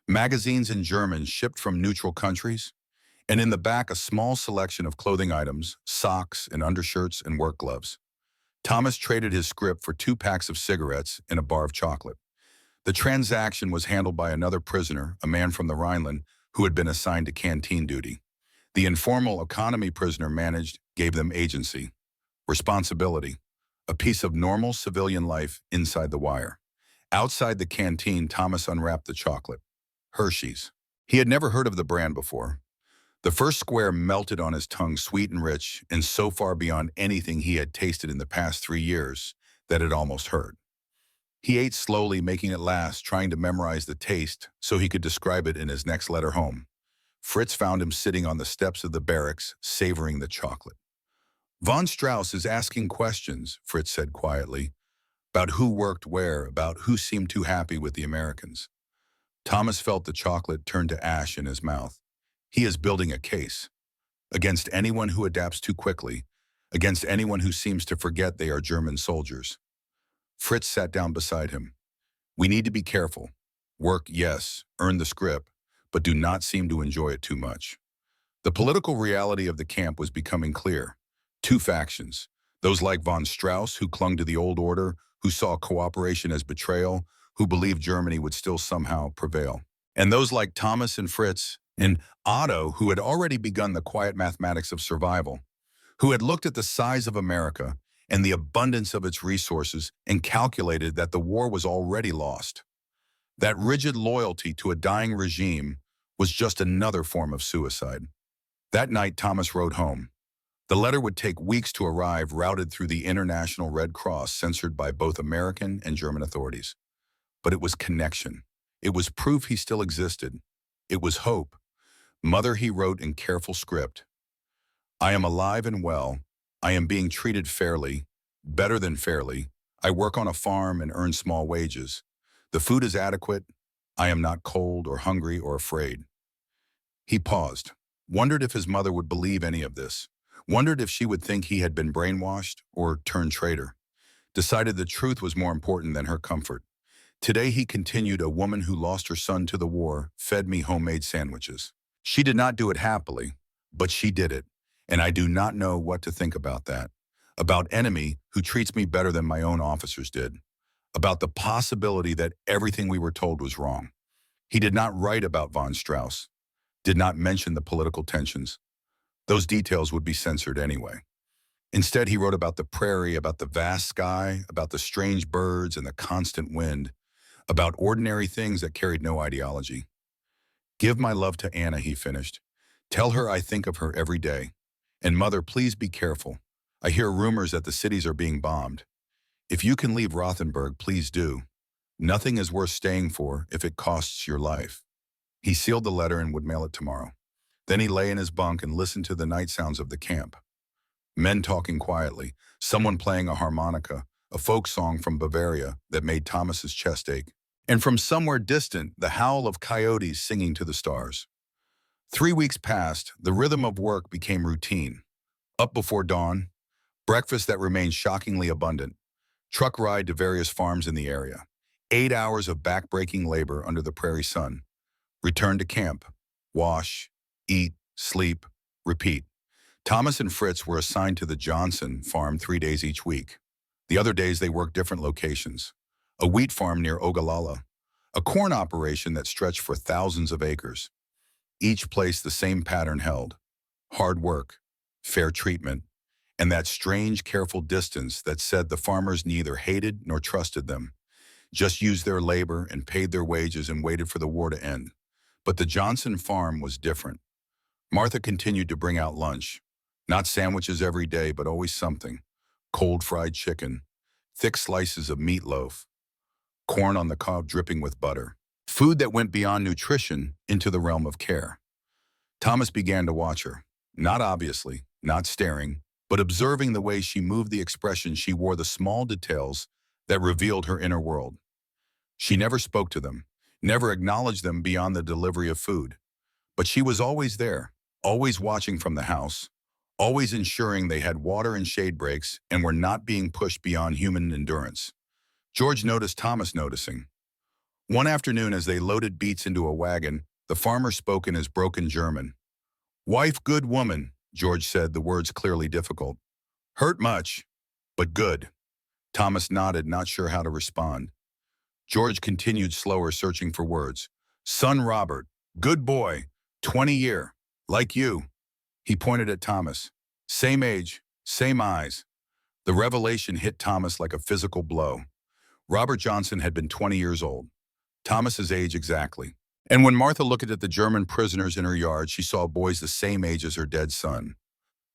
[SPEAKER 1] magazines in German shipped from neutral countries, and in the back a small selection of clothing items, socks and undershirts and work gloves. Thomas traded his scrip for 2 packs of cigarettes and a bar of chocolate. The transaction was handled by another prisoner, a man from the Rhineland, who had been assigned to canteen duty. The informal economy prisoner managed gave them agency, responsibility, a piece of normal civilian life inside the wire. Outside the canteen, Thomas unwrapped the chocolate. Hershey's. He had never heard of the brand before. The first square melted on his tongue, sweet and rich, and so far beyond anything he had tasted in the past 3 years that it almost hurt. He ate slowly, making it last, trying to memorize the taste so he could describe it in his next letter home. Fritz found him sitting on the steps of the barracks, savoring the chocolate. "Von Strauss is asking questions," Fritz said quietly, "about who worked where, about who seemed too happy with the Americans." Thomas felt the chocolate turn to ash in his mouth. "He is building a case." against anyone who adapts too quickly, against anyone who seems to forget they are German soldiers. Fritz sat down beside him. We need to be careful. Work, yes, earn the script, but do not seem to enjoy it too much. The political reality of the camp was becoming clear. Two factions, those like von Strauss, who clung to the old order, who saw cooperation as betrayal, who believed Germany would still somehow prevail. And those like Thomas and Fritz and Otto, who had already begun the quiet mathematics of survival, who had looked at the size of America and the abundance of its resources and calculated that the war was already lost. That rigid loyalty to a dying regime was just another form of suicide. That night, Thomas wrote home. The letter would take weeks to arrive, routed through the International Red Cross, censored by both American and German authorities. But it was connection. It was proof he still existed. It was hope. Mother, he wrote in careful script. I am alive and well. I am being treated fairly, better than fairly. I work on a farm and earn small wages. The food is adequate. I am not cold or hungry or afraid. He paused, wondered if his mother would believe any of this, wondered if she would think he had been brainwashed or turned traitor, decided the truth was more important than her comfort. Today, he continued, a woman who lost her son to the war fed me homemade sandwiches. She did not do it happily, but she did it, and I do not know what to think about that. About enemy who treats me better than my own officers did. About the possibility that everything we were told was wrong. He did not write about von Strauss, did not mention the political tensions. Those details would be censored anyway. Instead, he wrote about the prairie, about the vast sky, about the strange birds and the constant wind, about ordinary things that carried no ideology. Give my love to Anna, he finished. Tell her I think of her every day. And mother, please be careful. I hear rumors that the cities are being bombed. If you can leave Rothenburg, please do. Nothing is worth staying for if it costs your life. He sealed the letter and would mail it tomorrow. Then he lay in his bunk and listened to the night sounds of the camp. Men talking quietly, someone playing a harmonica, a folk song from Bavaria that made Thomas's chest ache. And from somewhere distant, the howl of coyotes singing to the stars. 3 weeks passed, the rhythm of work became routine. Up before dawn, breakfast that remained shockingly abundant, truck ride to various farms in the area, 8 hours of back-breaking labor under the prairie sun, return to camp, wash, eat, sleep, repeat. Thomas and Fritz were assigned to the Johnson farm 3 days each week. The other days they worked different locations. A wheat farm near Ogallala, a corn operation that stretched for thousands of acres. Each place the same pattern held. Hard work, fair treatment, and that strange, careful distance that said the farmers neither hated nor trusted them, just used their labor and paid their wages and waited for the war to end. But the Johnson farm was different. Martha continued to bring out lunch. Not sandwiches every day, but always something. Cold fried chicken, thick slices of meatloaf, corn on the cob dripping with butter. Food that went beyond nutrition into the realm of care. Thomas began to watch her, not obviously, not staring, but observing the way she moved, the expression she wore, the small details that revealed her inner world. She never spoke to them, never acknowledged them beyond the delivery of food. But she was always there, always watching from the house, always ensuring they had water and shade breaks and were not being pushed beyond human endurance. George noticed Thomas noticing. One afternoon, as they loaded beets into a wagon, the farmer spoke in his broken German. Wife, good woman, George said, the words clearly difficult. Hurt much, but good. Thomas nodded, not sure how to respond. George continued slower, searching for words. Son Robert, good boy, 20 year, like you. He pointed at Thomas. Same age, same eyes. The revelation hit Thomas like a physical blow. Robert Johnson had been 20 years old. Thomas's age exactly. And when Martha looked at the German prisoners in her yard, she saw boys the same age as her dead son.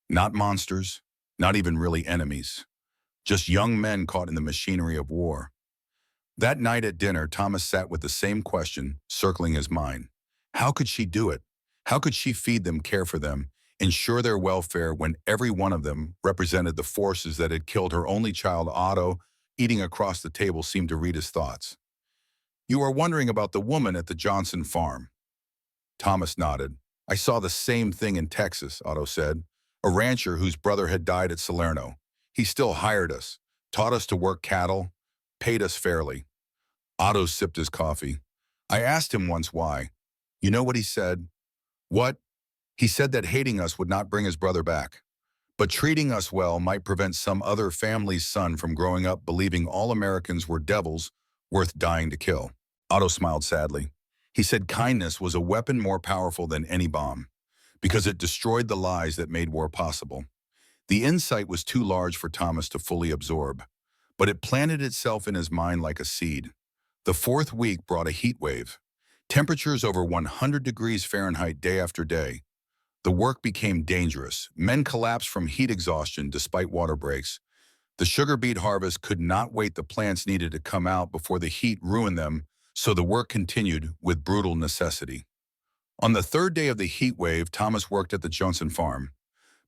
[SPEAKER 1] Not monsters, not even really enemies. Just young men caught in the machinery of war. That night at dinner, Thomas sat with the same question circling his mind. How could she do it? How could she feed them, care for them, ensure their welfare when every one of them represented the forces that had killed her only child, Otto? Eating across the table seemed to read his thoughts. You are wondering about the woman at the Johnson farm. Thomas nodded. I saw the same thing in Texas, Otto said. A rancher whose brother had died at Salerno. He still hired us, taught us to work cattle, paid us fairly. Otto sipped his coffee. I asked him once why. You know what he said? What? He said that hating us would not bring his brother back. But treating us well might prevent some other family's son from growing up believing all Americans were devils worth dying to kill. Otto smiled sadly. He said kindness was a weapon more powerful than any bomb, because it destroyed the lies that made war possible. The insight was too large for Thomas to fully absorb, but it planted itself in his mind like a seed. The fourth week brought a heat wave. Temperatures over 100 degrees Fahrenheit day after day. The work became dangerous. Men collapsed from heat exhaustion despite water breaks. The sugar beet harvest could not wait. The plants needed to come out before the heat ruined them, so the work continued with brutal necessity. On the third day of the heat wave, Thomas worked at the Johnson farm.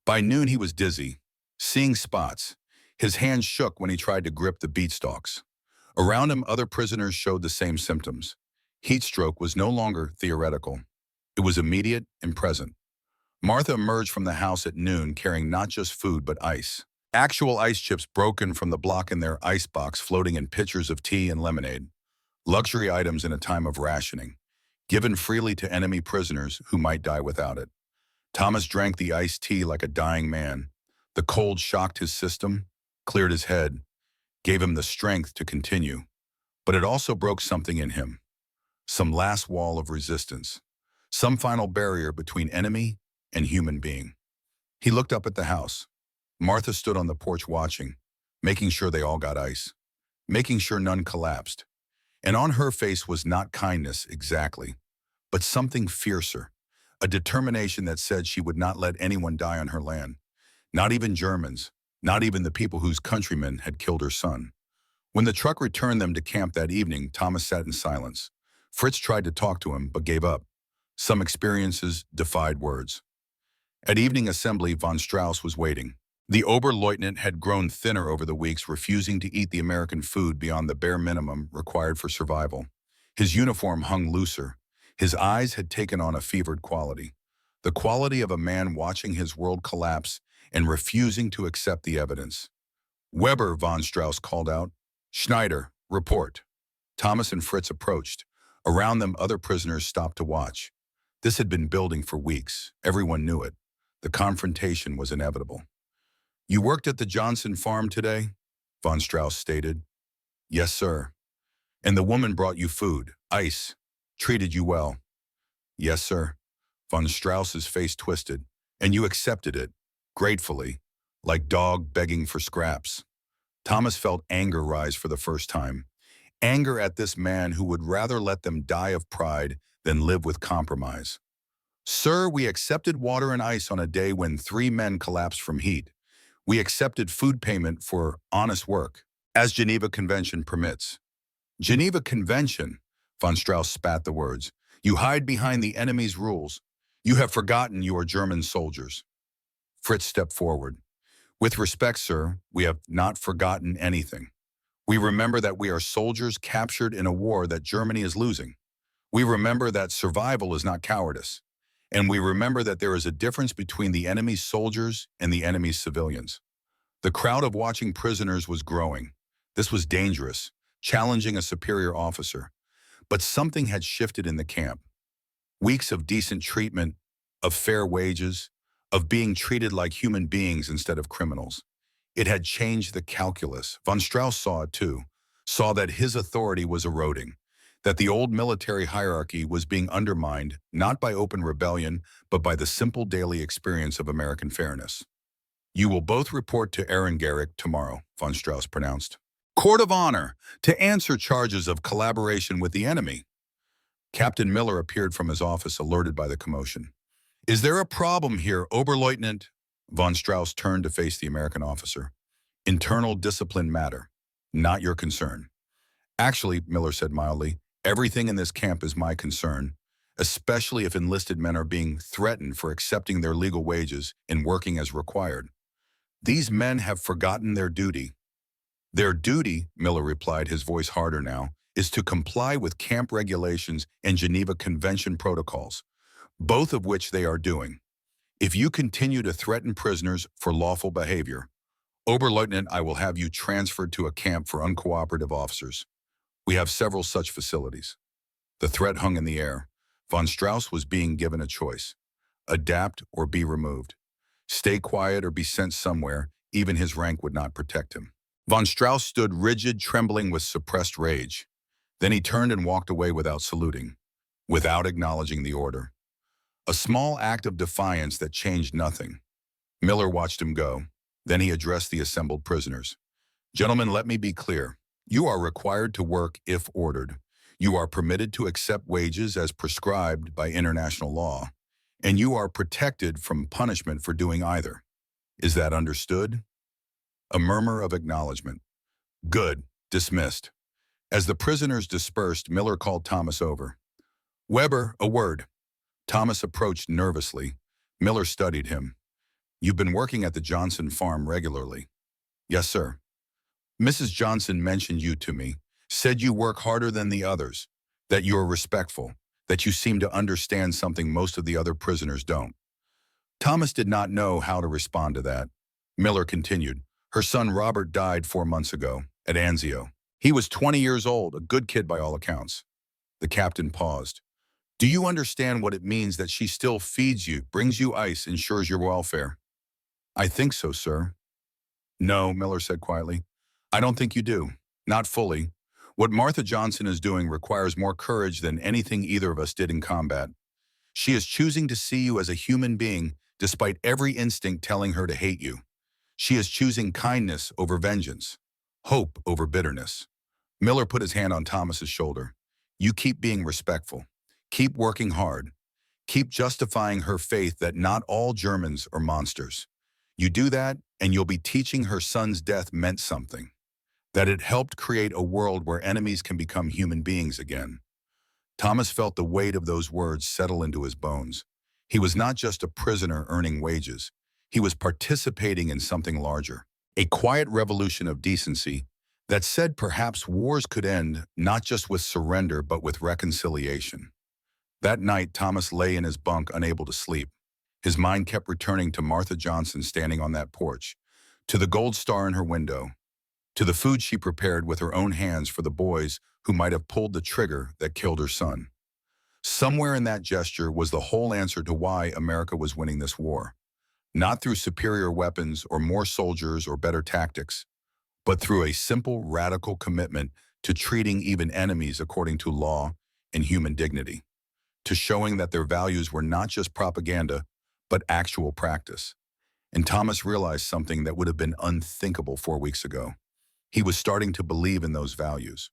[SPEAKER 1] By noon, he was dizzy, seeing spots. His hands shook when he tried to grip the beet stalks. Around him, other prisoners showed the same symptoms. Heat stroke was no longer theoretical. It was immediate and present. Martha emerged from the house at noon carrying not just food but ice. Actual ice chips broken from the block in their ice box floating in pitchers of tea and lemonade. Luxury items in a time of rationing, given freely to enemy prisoners who might die without it. Thomas drank the iced tea like a dying man. The cold shocked his system, cleared his head, gave him the strength to continue. But it also broke something in him. Some last wall of resistance. Some final barrier between enemy and human being. He looked up at the house. Martha stood on the porch watching, making sure they all got ice, making sure none collapsed. And on her face was not kindness exactly, but something fiercer, a determination that said she would not let anyone die on her land, not even Germans, not even the people whose countrymen had killed her son. When the truck returned them to camp that evening, Thomas sat in silence. Fritz tried to talk to him, but gave up. Some experiences defied words. At evening assembly, von Strauss was waiting. The Oberleutnant had grown thinner over the weeks, refusing to eat the American food beyond the bare minimum required for survival. His uniform hung looser. His eyes had taken on a fevered quality. The quality of a man watching his world collapse and refusing to accept the evidence. Weber, von Strauss called out. Schneider, report. Thomas and Fritz approached. Around them, other prisoners stopped to watch. This had been building for weeks. Everyone knew it. The confrontation was inevitable. You worked at the Johnson farm today? Von Strauss stated. Yes, sir. And the woman brought you food, ice, treated you well? Yes, sir. Von Strauss's face twisted. And you accepted it, gratefully, like dog begging for scraps. Thomas felt anger rise for the first time. Anger at this man who would rather let them die of pride than live with compromise. Sir, we accepted water and ice on a day when 3 men collapsed from heat. We accepted food payment for honest work, as Geneva Convention permits. Geneva Convention, von Strauss spat the words. You hide behind the enemy's rules. You have forgotten you are German soldiers. Fritz stepped forward. With respect, sir, we have not forgotten anything. We remember that we are soldiers captured in a war that Germany is losing. We remember that survival is not cowardice. And we remember that there is a difference between the enemy's soldiers and the enemy's civilians. The crowd of watching prisoners was growing. This was dangerous, challenging a superior officer. But something had shifted in the camp. Weeks of decent treatment, of fair wages, of being treated like human beings instead of criminals. It had changed the calculus. Von Strauss saw it too, saw that his authority was eroding, that the old military hierarchy was being undermined not by open rebellion, but by the simple daily experience of American fairness. You will both report to Ehrengerich tomorrow, von Strauss pronounced. Court of honor, to answer charges of collaboration with the enemy. Captain Miller appeared from his office, alerted by the commotion. Is there a problem here, Oberleutnant? Von Strauss turned to face the American officer. Internal discipline matter, not your concern. Actually, Miller said mildly, everything in this camp is my concern, especially if enlisted men are being threatened for accepting their legal wages and working as required. These men have forgotten their duty. Their duty, Miller replied, his voice harder now, is to comply with camp regulations and Geneva Convention protocols. both of which they are doing. If you continue to threaten prisoners for lawful behavior, Oberleutnant, I will have you transferred to a camp for uncooperative officers. We have several such facilities. The threat hung in the air. Von Strauss was being given a choice: adapt or be removed. Stay quiet or be sent somewhere. Even his rank would not protect him. Von Strauss stood rigid, trembling with suppressed rage. Then he turned and walked away without saluting, without acknowledging the order. A small act of defiance that changed nothing. Miller watched him go. Then he addressed the assembled prisoners. Gentlemen, let me be clear. You are required to work if ordered. You are permitted to accept wages as prescribed by international law, and you are protected from punishment for doing either. Is that understood? A murmur of acknowledgement. Good. Dismissed. As the prisoners dispersed, Miller called Thomas over. Weber, a word. Thomas approached nervously. Miller studied him. You've been working at the Johnson farm regularly. Yes, sir. Mrs. Johnson mentioned you to me, said you work harder than the others, that you are respectful, that you seem to understand something most of the other prisoners don't. Thomas did not know how to respond to that. Miller continued. Her son Robert died 4 months ago, at Anzio. He was 20 years old, a good kid by all accounts. The captain paused. Do you understand what it means that she still feeds you, brings you ice, ensures your welfare? I think so, sir. No, Miller said quietly. I don't think you do. Not fully. What Martha Johnson is doing requires more courage than anything either of us did in combat. She is choosing to see you as a human being, despite every instinct telling her to hate you. She is choosing kindness over vengeance, hope over bitterness. Miller put his hand on Thomas's shoulder. You keep being respectful. Keep working hard. Keep justifying her faith that not all Germans are monsters. You do that, and you'll be teaching her son's death meant something. That it helped create a world where enemies can become human beings again. Thomas felt the weight of those words settle into his bones. He was not just a prisoner earning wages. He was participating in something larger. A quiet revolution of decency that said perhaps wars could end not just with surrender but with reconciliation. That night, Thomas lay in his bunk, unable to sleep. His mind kept returning to Martha Johnson standing on that porch, to the gold star in her window, to the food she prepared with her own hands for the boys who might have pulled the trigger that killed her son. Somewhere in that gesture was the whole answer to why America was winning this war. Not through superior weapons or more soldiers or better tactics, but through a simple, radical commitment to treating even enemies according to law and human dignity, to showing that their values were not just propaganda, but actual practice. And Thomas realized something that would have been unthinkable 4 weeks ago. He was starting to believe in those values,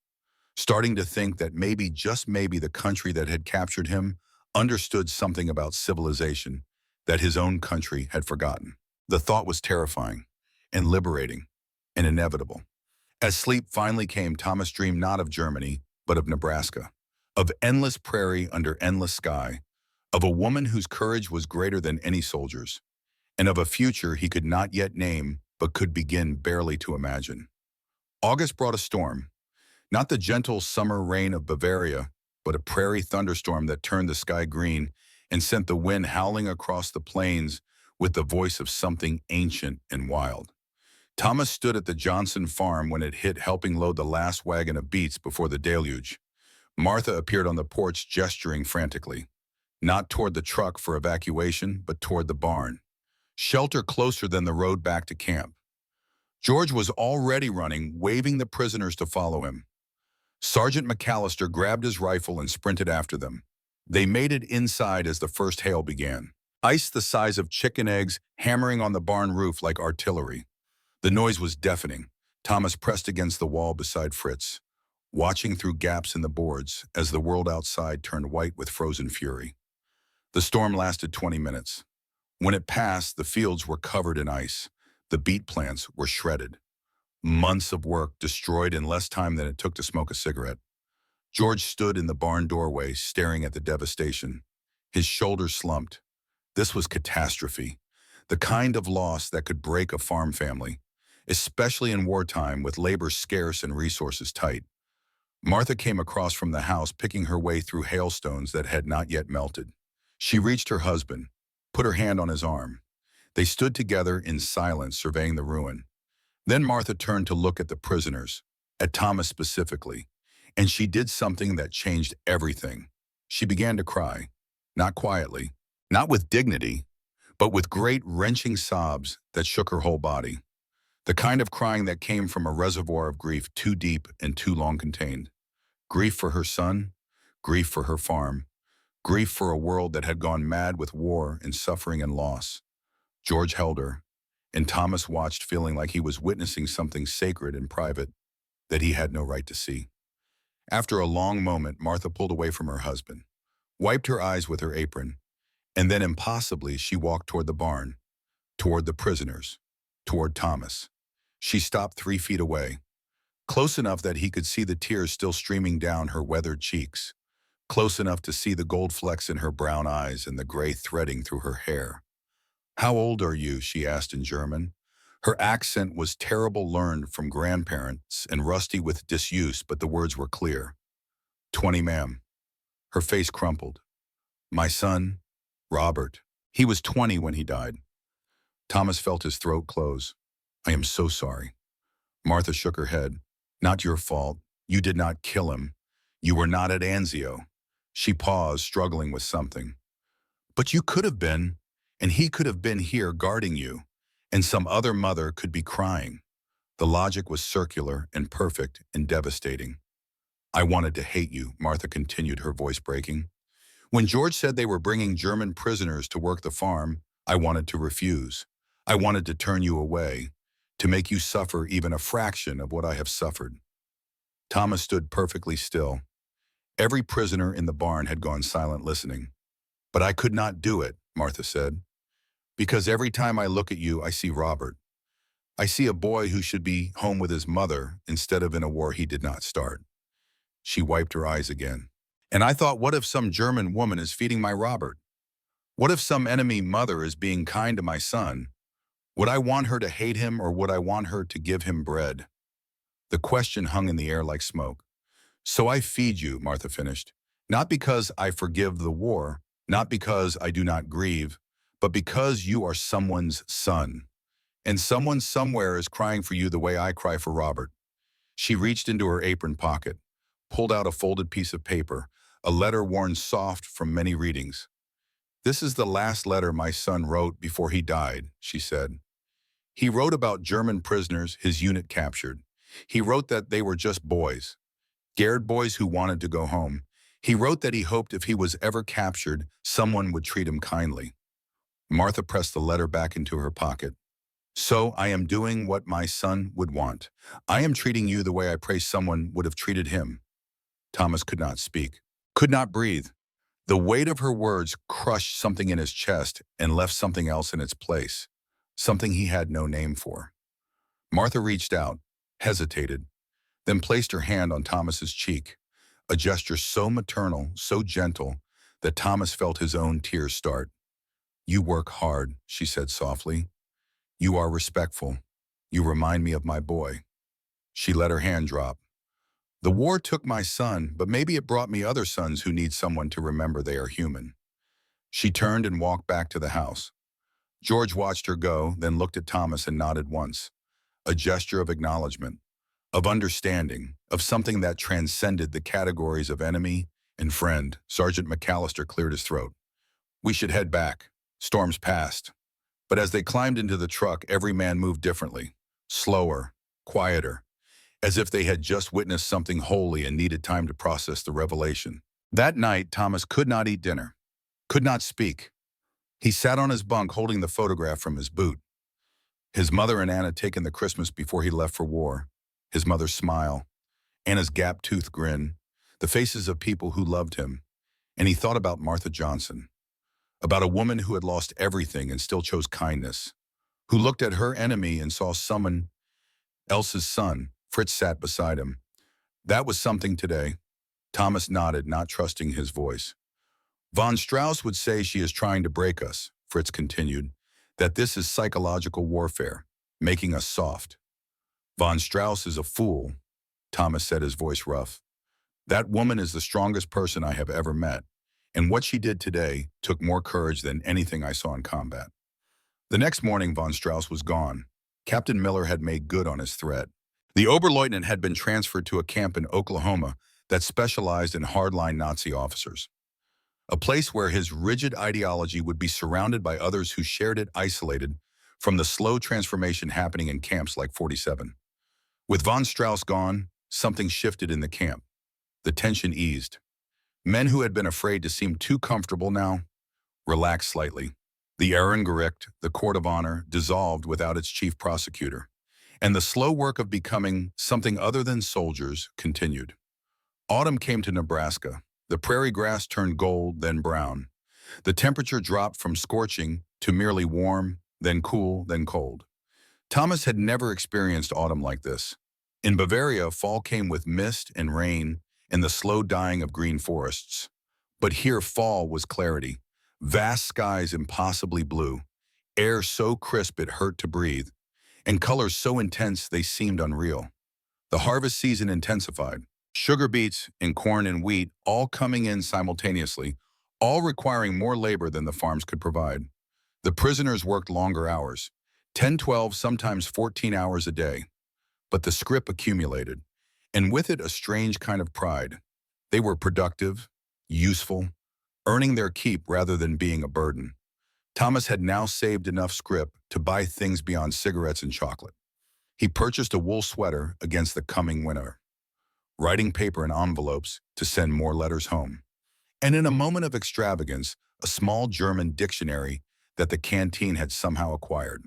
[SPEAKER 1] starting to think that maybe, just maybe, the country that had captured him understood something about civilization that his own country had forgotten. The thought was terrifying and liberating and inevitable. As sleep finally came, Thomas dreamed not of Germany, but of Nebraska, of endless prairie under endless sky, of a woman whose courage was greater than any soldier's, and of a future he could not yet name but could begin barely to imagine. August brought a storm, not the gentle summer rain of Bavaria, but a prairie thunderstorm that turned the sky green and sent the wind howling across the plains with the voice of something ancient and wild. Thomas stood at the Johnson farm when it hit, helping load the last wagon of beets before the deluge. Martha appeared on the porch, gesturing frantically, not toward the truck for evacuation, but toward the barn, shelter closer than the road back to camp. George was already running, waving the prisoners to follow him. Sergeant McAllister grabbed his rifle and sprinted after them. They made it inside as the first hail began. Ice the size of chicken eggs hammering on the barn roof like artillery. The noise was deafening. Thomas pressed against the wall beside Fritz, watching through gaps in the boards as the world outside turned white with frozen fury. The storm lasted 20 minutes. When it passed, the fields were covered in ice. The beet plants were shredded. Months of work destroyed in less time than it took to smoke a cigarette. George stood in the barn doorway, staring at the devastation. His shoulders slumped. This was catastrophe, the kind of loss that could break a farm family, especially in wartime with labor scarce and resources tight. Martha came across from the house, picking her way through hailstones that had not yet melted. She reached her husband, put her hand on his arm. They stood together in silence, surveying the ruin. Then Martha turned to look at the prisoners, at Thomas specifically, and she did something that changed everything. She began to cry, not quietly, not with dignity, but with great wrenching sobs that shook her whole body. The kind of crying that came from a reservoir of grief too deep and too long contained. Grief for her son, grief for her farm, grief for a world that had gone mad with war and suffering and loss. George held her, and Thomas watched, feeling like he was witnessing something sacred and private that he had no right to see. After a long moment, Martha pulled away from her husband, wiped her eyes with her apron, and then impossibly she walked toward the barn, toward the prisoners, toward Thomas. She stopped 3 feet away, close enough that he could see the tears still streaming down her weathered cheeks, close enough to see the gold flecks in her brown eyes and the gray threading through her hair. "How old are you?" she asked in German. Her accent was terrible, learned from grandparents and rusty with disuse, but the words were clear. 20, ma'am." Her face crumpled. "My son, Robert. He was 20 when he died." Thomas felt his throat close. "I am so sorry." Martha shook her head. "Not your fault. You did not kill him. You were not at Anzio." She paused, struggling with something. "But you could have been, and he could have been here guarding you, and some other mother could be crying." The logic was circular and perfect and devastating. "I wanted to hate you," Martha continued, her voice breaking. "When George said they were bringing German prisoners to work the farm, I wanted to refuse. I wanted to turn you away, to make you suffer even a fraction of what I have suffered." Thomas stood perfectly still. Every prisoner in the barn had gone silent, listening. "But I could not do it," Martha said, "because every time I look at you, I see Robert. I see a boy who should be home with his mother instead of in a war he did not start." She wiped her eyes again. "And I thought, what if some German woman is feeding my Robert? What if some enemy mother is being kind to my son? Would I want her to hate him, or would I want her to give him bread?" The question hung in the air like smoke. "So I feed you," Martha finished, "not because I forgive the war, not because I do not grieve, but because you are someone's son. And someone somewhere is crying for you the way I cry for Robert." She reached into her apron pocket, pulled out a folded piece of paper, a letter worn soft from many readings. "This is the last letter my son wrote before he died," she said. "He wrote about German prisoners his unit captured. He wrote that they were just boys, scared boys who wanted to go home. He wrote that he hoped if he was ever captured, someone would treat him kindly." Martha pressed the letter back into her pocket. "So I am doing what my son would want. I am treating you the way I pray someone would have treated him." Thomas could not speak, could not breathe. The weight of her words crushed something in his chest and left something else in its place, something he had no name for. Martha reached out, hesitated, then placed her hand on Thomas's cheek, a gesture so maternal, so gentle, that Thomas felt his own tears start. "You work hard," she said softly. "You are respectful. You remind me of my boy." She let her hand drop. "The war took my son, but maybe it brought me other sons who need someone to remember they are human." She turned and walked back to the house. George watched her go, then looked at Thomas and nodded once, a gesture of acknowledgement, of understanding, of something that transcended the categories of enemy and friend. Sergeant McAllister cleared his throat. "We should head back. Storm's passed." But as they climbed into the truck, every man moved differently, slower, quieter, as if they had just witnessed something holy and needed time to process the revelation. That night, Thomas could not eat dinner, could not speak. He sat on his bunk holding the photograph from his boot. His mother and Anna had taken the Christmas before he left for war. His mother's smile, Anna's gap-toothed grin, the faces of people who loved him. And he thought about Martha Johnson, about a woman who had lost everything and still chose kindness, who looked at her enemy and saw someone else's son. Fritz sat beside him. "That was something today." Thomas nodded, not trusting his voice. "Von Strauss would say she is trying to break us," Fritz continued, "that this is psychological warfare, making us soft." "Von Strauss is a fool," Thomas said, his voice rough. "That woman is the strongest person I have ever met, And what she did today took more courage than anything I saw in combat. The next morning, von Strauss was gone. Captain Miller had made good on his threat. The Oberleutnant had been transferred to a camp in Oklahoma that specialized in hardline Nazi officers, a place where his rigid ideology would be surrounded by others who shared it, isolated from the slow transformation happening in camps like 47. With von Strauss gone, something shifted in the camp. The tension eased. Men who had been afraid to seem too comfortable now relaxed slightly. The Ehrengericht, the court of honor, dissolved without its chief prosecutor, and the slow work of becoming something other than soldiers continued. Autumn came to Nebraska. The prairie grass turned gold, then brown. The temperature dropped from scorching to merely warm, then cool, then cold. Thomas had never experienced autumn like this. In Bavaria, fall came with mist and rain and the slow dying of green forests. But here fall was clarity. Vast skies impossibly blue, air so crisp it hurt to breathe, and colors so intense they seemed unreal. The harvest season intensified. Sugar beets and corn and wheat all coming in simultaneously, all requiring more labor than the farms could provide. The prisoners worked longer hours, 10, 12, sometimes 14 hours a day. But the scrip accumulated, and with it a strange kind of pride. They were productive, useful, earning their keep rather than being a burden. Thomas had now saved enough scrip to buy things beyond cigarettes and chocolate. He purchased a wool sweater against the coming winter, writing paper in envelopes to send more letters home. And in a moment of extravagance, a small German dictionary that the canteen had somehow acquired.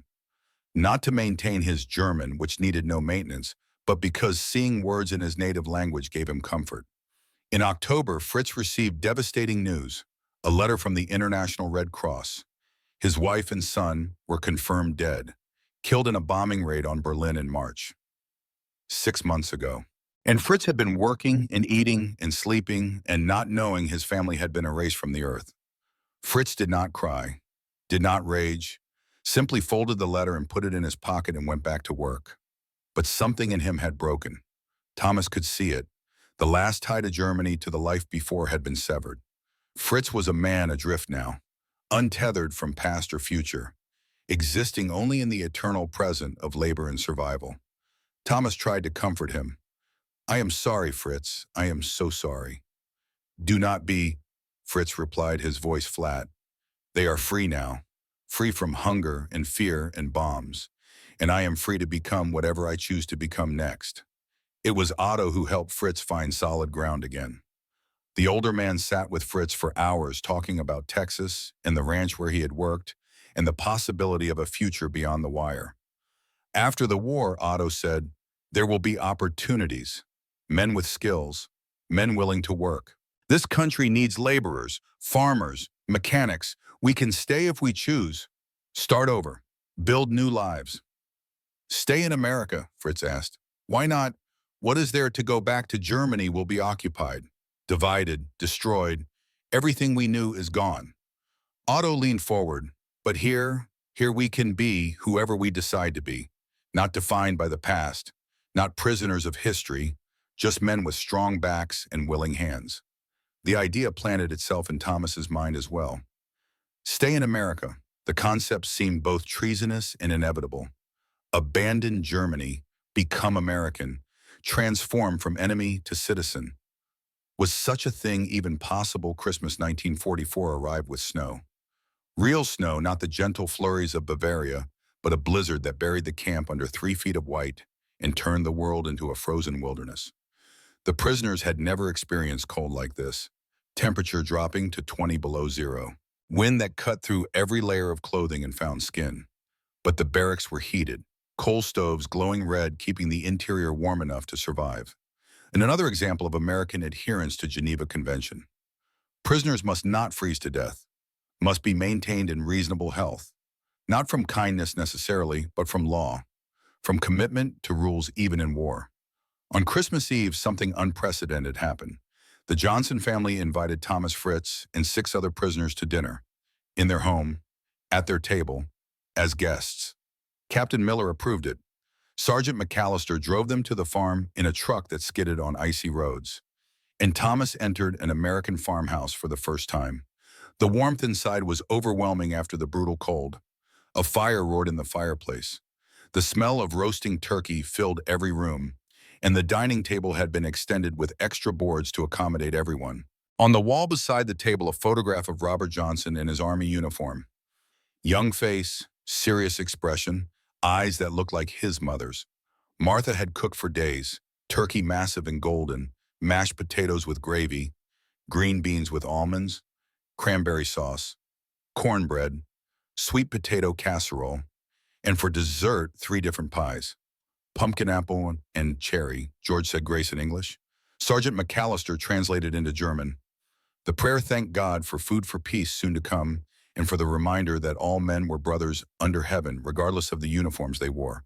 [SPEAKER 1] Not to maintain his German, which needed no maintenance, but because seeing words in his native language gave him comfort. In October, Fritz received devastating news, a letter from the International Red Cross. His wife and son were confirmed dead, killed in a bombing raid on Berlin in March, 6 months ago. And Fritz had been working and eating and sleeping and not knowing his family had been erased from the earth. Fritz did not cry, did not rage, simply folded the letter and put it in his pocket and went back to work. But something in him had broken. Thomas could see it. The last tie to Germany, to the life before, had been severed. Fritz was a man adrift now, untethered from past or future, existing only in the eternal present of labor and survival. Thomas tried to comfort him. "I am sorry, Fritz. I am so sorry." "Do not be," Fritz replied, his voice flat. "They are free now, free from hunger and fear and bombs, and I am free to become whatever I choose to become next." It was Otto who helped Fritz find solid ground again. The older man sat with Fritz for hours talking about Texas and the ranch where he had worked and the possibility of a future beyond the wire. After the war, Otto said, "There will be opportunities, men with skills, men willing to work. This country needs laborers, farmers, mechanics. We can stay if we choose. Start over, build new lives." "Stay in America?" Fritz asked. "Why not? What is there to go back to? Germany will be occupied, divided, destroyed. Everything we knew is gone." Otto leaned forward. "But here we can be whoever we decide to be, not defined by the past, not prisoners of history, just men with strong backs and willing hands." The idea planted itself in Thomas's mind as well. Stay in America. The concept seemed both treasonous and inevitable. Abandon Germany, become American, transform from enemy to citizen. Was such a thing even possible? Christmas 1944 arrived with snow. Real snow, not the gentle flurries of Bavaria, but a blizzard that buried the camp under 3 feet of white and turned the world into a frozen wilderness. The prisoners had never experienced cold like this, temperature dropping to 20 below zero, wind that cut through every layer of clothing and found skin. But the barracks were heated, coal stoves glowing red, keeping the interior warm enough to survive. And another example of American adherence to Geneva Convention. Prisoners must not freeze to death, must be maintained in reasonable health, not from kindness necessarily, but from law, from commitment to rules even in war. On Christmas Eve, something unprecedented happened. The Johnson family invited Thomas Fritz and 6 other prisoners to dinner, in their home, at their table, as guests. Captain Miller approved it. Sergeant McAllister drove them to the farm in a truck that skidded on icy roads. and Thomas entered an American farmhouse for the first time. The warmth inside was overwhelming after the brutal cold. A fire roared in the fireplace. The smell of roasting turkey filled every room, and the dining table had been extended with extra boards to accommodate everyone. On the wall beside the table, a photograph of Robert Johnson in his army uniform. Young face, serious expression, eyes that looked like his mother's. Martha had cooked for days, turkey massive and golden, mashed potatoes with gravy, green beans with almonds, cranberry sauce, cornbread, sweet potato casserole, and for dessert, 3 different pies. Pumpkin apple and cherry, George said grace in English. Sergeant McAllister translated into German. The prayer thanked God for food for peace soon to come, and for the reminder that all men were brothers under heaven, regardless of the uniforms they wore.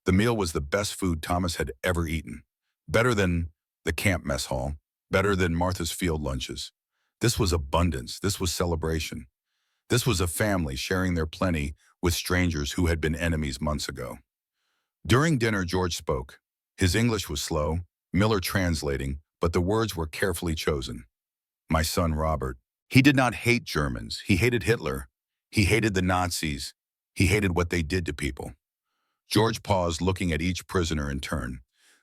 [SPEAKER 1] The meal was the best food Thomas had ever eaten. Better than the camp mess hall, better than Martha's field lunches. This was abundance, this was celebration. This was a family sharing their plenty with strangers who had been enemies months ago. During dinner, George spoke. His English was slow, Miller translating, but the words were carefully chosen. My son Robert. He did not hate Germans. He hated Hitler. He hated the Nazis. He hated what they did to people. George paused, looking at each prisoner in turn.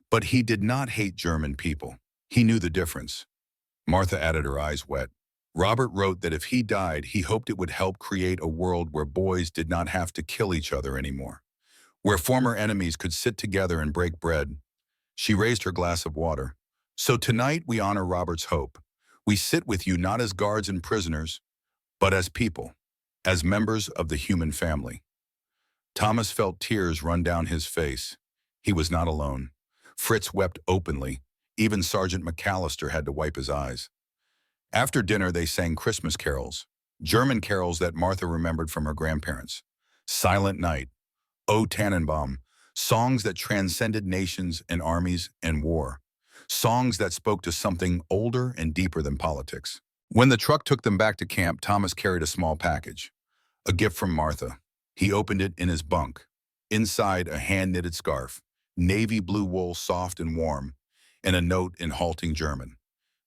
[SPEAKER 1] But he did not hate German people. He knew the difference. Martha added, her eyes wet. Robert wrote that if he died, he hoped it would help create a world where boys did not have to kill each other anymore, where former enemies could sit together and break bread. She raised her glass of water. So tonight we honor Robert's hope. We sit with you not as guards and prisoners, but as people, as members of the human family. Thomas felt tears run down his face. He was not alone. Fritz wept openly. Even Sergeant McAllister had to wipe his eyes. After dinner, they sang Christmas carols, German carols that Martha remembered from her grandparents. Silent Night, O Tannenbaum, songs that transcended nations and armies and war. Songs that spoke to something older and deeper than politics. When the truck took them back to camp, Thomas carried a small package, a gift from Martha. He opened it in his bunk. Inside, a hand-knitted scarf, navy blue wool, soft and warm, and a note in halting German.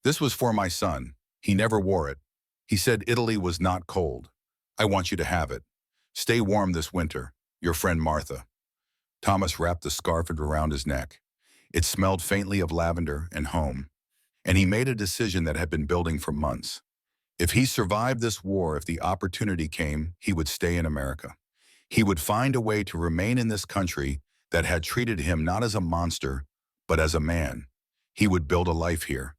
[SPEAKER 1] This was for my son. He never wore it. He said Italy was not cold. I want you to have it. Stay warm this winter. Your friend Martha. Thomas wrapped the scarf around his neck. It smelled faintly of lavender and home, and he made a decision that had been building for months. If he survived this war, if the opportunity came, he would stay in America. He would find a way to remain in this country that had treated him not as a monster, but as a man. He would build a life here,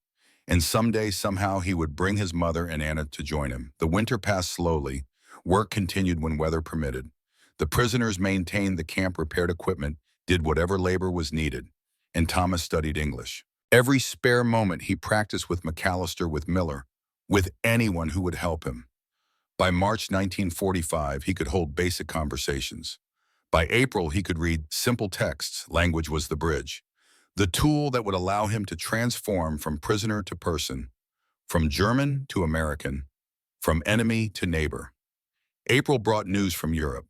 [SPEAKER 1] and someday, somehow, he would bring his mother and Anna to join him. The winter passed slowly. Work continued when weather permitted. The prisoners maintained the camp, repaired equipment, did whatever labor was needed, and Thomas studied English. Every spare moment he practiced with McAllister, with Miller, with anyone who would help him. By March 1945, he could hold basic conversations. By April, he could read simple texts. Language was the bridge, the tool that would allow him to transform from prisoner to person, from German to American, from enemy to neighbor. April brought news from Europe.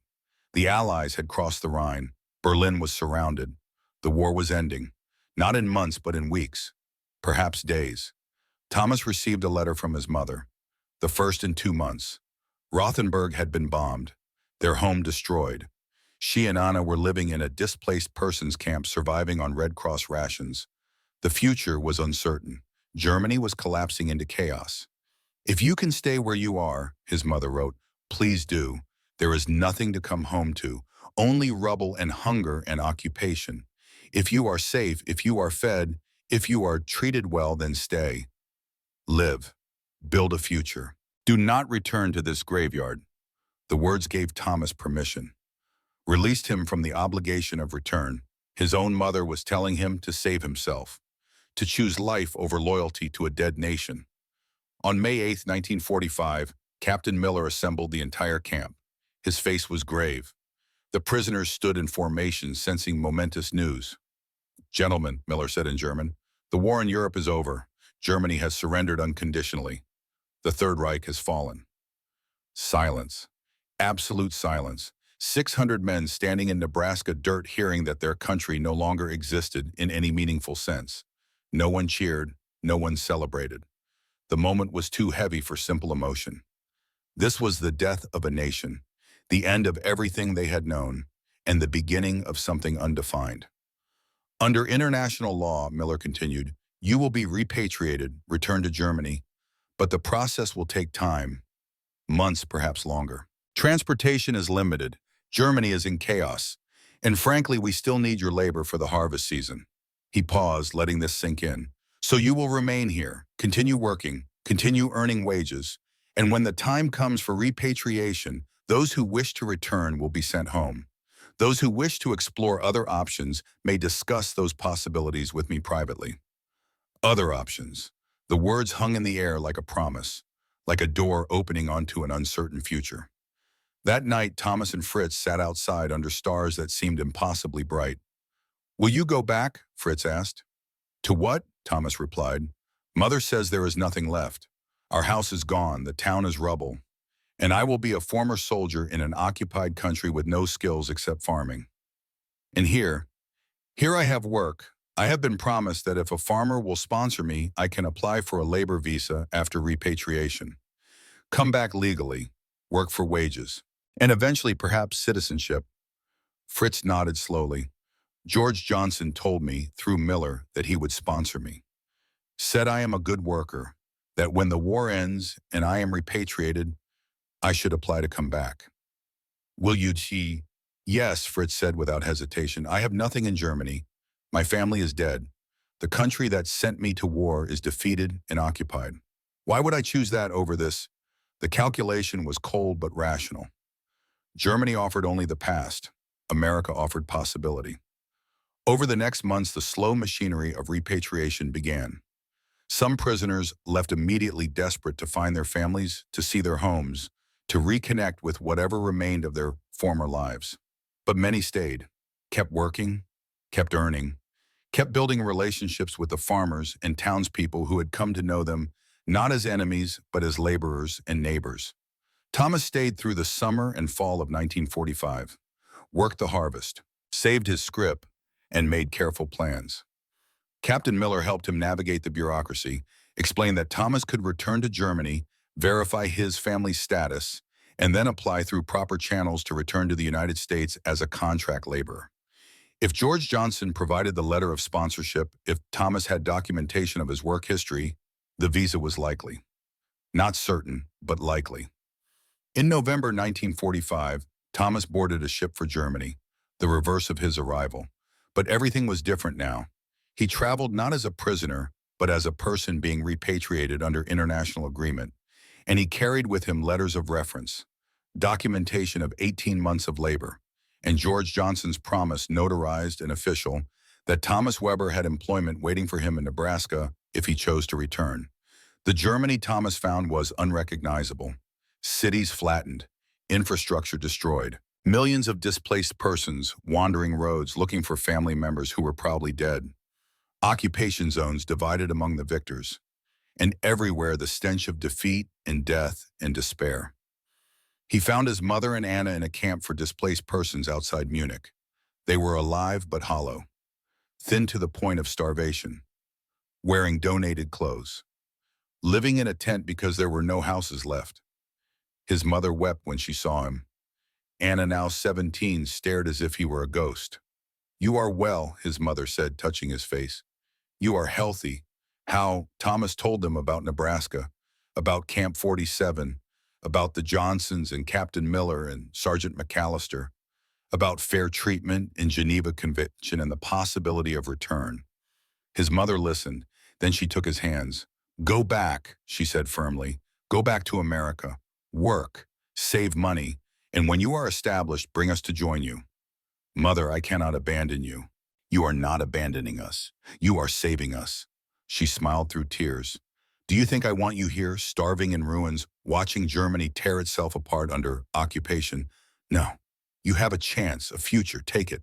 [SPEAKER 1] The Allies had crossed the Rhine. Berlin was surrounded. The war was ending, not in months but in weeks, perhaps days. Thomas received a letter from his mother, the first in 2 months. Rothenburg had been bombed, their home destroyed. She and Anna were living in a displaced persons camp, surviving on Red Cross rations. The future was uncertain. Germany was collapsing into chaos. If you can stay where you are, his mother wrote, please do. There is nothing to come home to, only rubble and hunger and occupation. If you are safe, if you are fed, if you are treated well, then stay. Live. Build a future. Do not return to this graveyard. The words gave Thomas permission, released him from the obligation of return. His own mother was telling him to save himself, to choose life over loyalty to a dead nation. On May 8, 1945, Captain Miller assembled the entire camp. His face was grave. The prisoners stood in formation, sensing momentous news. Gentlemen, Miller said in German, the war in Europe is over. Germany has surrendered unconditionally. The Third Reich has fallen. Silence. Absolute silence. 600 men standing in Nebraska dirt, hearing that their country no longer existed in any meaningful sense. No one cheered. no one celebrated. The moment was too heavy for simple emotion. This was the death of a nation, the end of everything they had known, and the beginning of something undefined. Under international law, Miller continued, you will be repatriated, returned to Germany, but the process will take time, months, perhaps longer. Transportation is limited. Germany is in chaos. And frankly, we still need your labor for the harvest season. He paused, letting this sink in. So you will remain here, continue working, continue earning wages, and when the time comes for repatriation, those who wish to return will be sent home. Those who wish to explore other options may discuss those possibilities with me privately. Other options. The words hung in the air like a promise, like a door opening onto an uncertain future. That night, Thomas and Fritz sat outside under stars that seemed impossibly bright. Will you go back? Fritz asked. To what? Thomas replied. Mother says there is nothing left. Our house is gone, the town is rubble, and I will be a former soldier in an occupied country with no skills except farming. And here I have work. I have been promised that if a farmer will sponsor me, I can apply for a labor visa after repatriation. Come back legally, work for wages, and eventually perhaps citizenship. Fritz nodded slowly. George Johnson told me, through Miller, that he would sponsor me. Said I am a good worker, that when the war ends and I am repatriated, I should apply to come back. Will you? Yes, Fritz said without hesitation. I have nothing in Germany. My family is dead. The country that sent me to war is defeated and occupied. Why would I choose that over this? The calculation was cold but rational. Germany offered only the past. America offered possibility. Over the next months, the slow machinery of repatriation began. Some prisoners left immediately, desperate to find their families, to see their homes, to reconnect with whatever remained of their former lives. But many stayed, kept working, kept earning, kept building relationships with the farmers and townspeople who had come to know them not as enemies but as laborers and neighbors. Thomas stayed through the summer and fall of 1945, worked the harvest, saved his scrip, and made careful plans. Captain Miller helped him navigate the bureaucracy, explained that Thomas could return to Germany, verify his family's status, and then apply through proper channels to return to the United States as a contract laborer. If George Johnson provided the letter of sponsorship, if Thomas had documentation of his work history, the visa was likely. Not certain, but likely. In November 1945, Thomas boarded a ship for Germany, the reverse of his arrival. But everything was different now. He traveled not as a prisoner, but as a person being repatriated under international agreement, and he carried with him letters of reference, documentation of 18 months of labor, and George Johnson's promise, notarized and official, that Thomas Weber had employment waiting for him in Nebraska if he chose to return. The Germany Thomas found was unrecognizable. Cities flattened, infrastructure destroyed, millions of displaced persons wandering roads looking for family members who were probably dead, occupation zones divided among the victors, and everywhere the stench of defeat and death and despair. He found his mother and Anna in a camp for displaced persons outside Munich. They were alive but hollow, thin to the point of starvation, wearing donated clothes, living in a tent because there were no houses left. His mother wept when she saw him. Anna, now 17, stared as if he were a ghost. You are well, his mother said, touching his face. You are healthy. How Thomas told them about Nebraska, about Camp 47, about the Johnsons and Captain Miller and Sergeant McAllister, about fair treatment in Geneva Convention and the possibility of return. His mother listened, then she took his hands. Go back, she said firmly. Go back to America. Work, save money, and when you are established, bring us to join you. Mother, I cannot abandon you. You are not abandoning us. You are saving us. She smiled through tears. Do you think I want you here, starving in ruins, watching Germany tear itself apart under occupation? No. You have a chance, a future. Take it.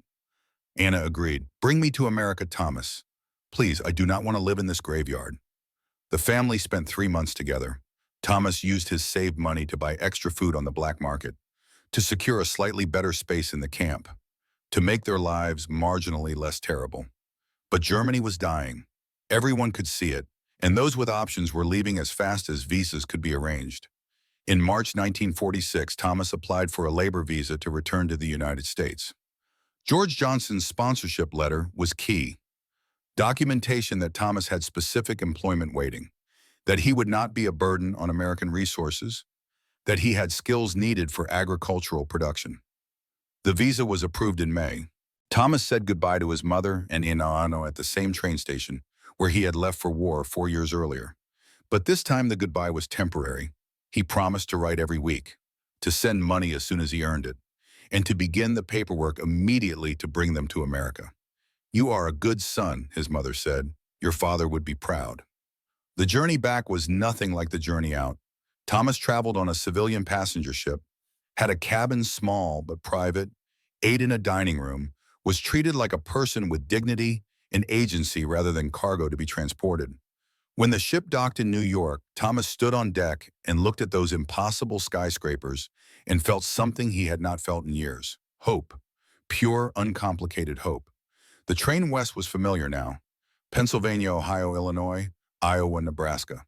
[SPEAKER 1] Anna agreed. Bring me to America, Thomas. Please, I do not want to live in this graveyard. The family spent 3 months together. Thomas used his saved money to buy extra food on the black market, to secure a slightly better space in the camp, to make their lives marginally less terrible. But Germany was dying. Everyone could see it, and those with options were leaving as fast as visas could be arranged. In March 1946, Thomas applied for a labor visa to return to the United States. George Johnson's sponsorship letter was key. Documentation that Thomas had specific employment waiting, that he would not be a burden on American resources, that he had skills needed for agricultural production. The visa was approved in May. Thomas said goodbye to his mother and Inaano at the same train station where he had left for war 4 years earlier. But this time the goodbye was temporary. He promised to write every week, to send money as soon as he earned it, and to begin the paperwork immediately to bring them to America. "You are a good son," his mother said. "Your father would be proud." The journey back was nothing like the journey out. Thomas traveled on a civilian passenger ship, had a cabin small but private, ate in a dining room, was treated like a person with dignity and agency rather than cargo to be transported. When the ship docked in New York, Thomas stood on deck and looked at those impossible skyscrapers and felt something he had not felt in years: hope. Pure, uncomplicated hope. The train west was familiar now. Pennsylvania, Ohio, Illinois, Iowa, Nebraska.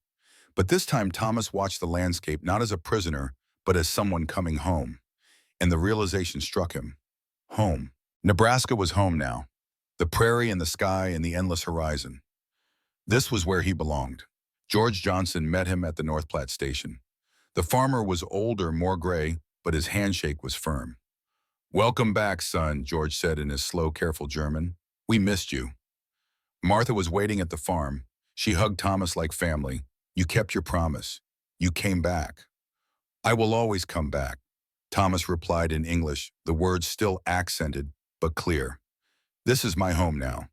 [SPEAKER 1] But this time Thomas watched the landscape not as a prisoner, but as someone coming home. And the realization struck him. Home. Nebraska was home now. The prairie and the sky and the endless horizon. This was where he belonged. George Johnson met him at the North Platte station. The farmer was older, more gray, but his handshake was firm. "Welcome back, son," George said in his slow, careful German. "We missed you." Martha was waiting at the farm. She hugged Thomas like family. "You kept your promise. You came back." "I will always come back," Thomas replied in English, the words still accented, but clear. "This is my home now."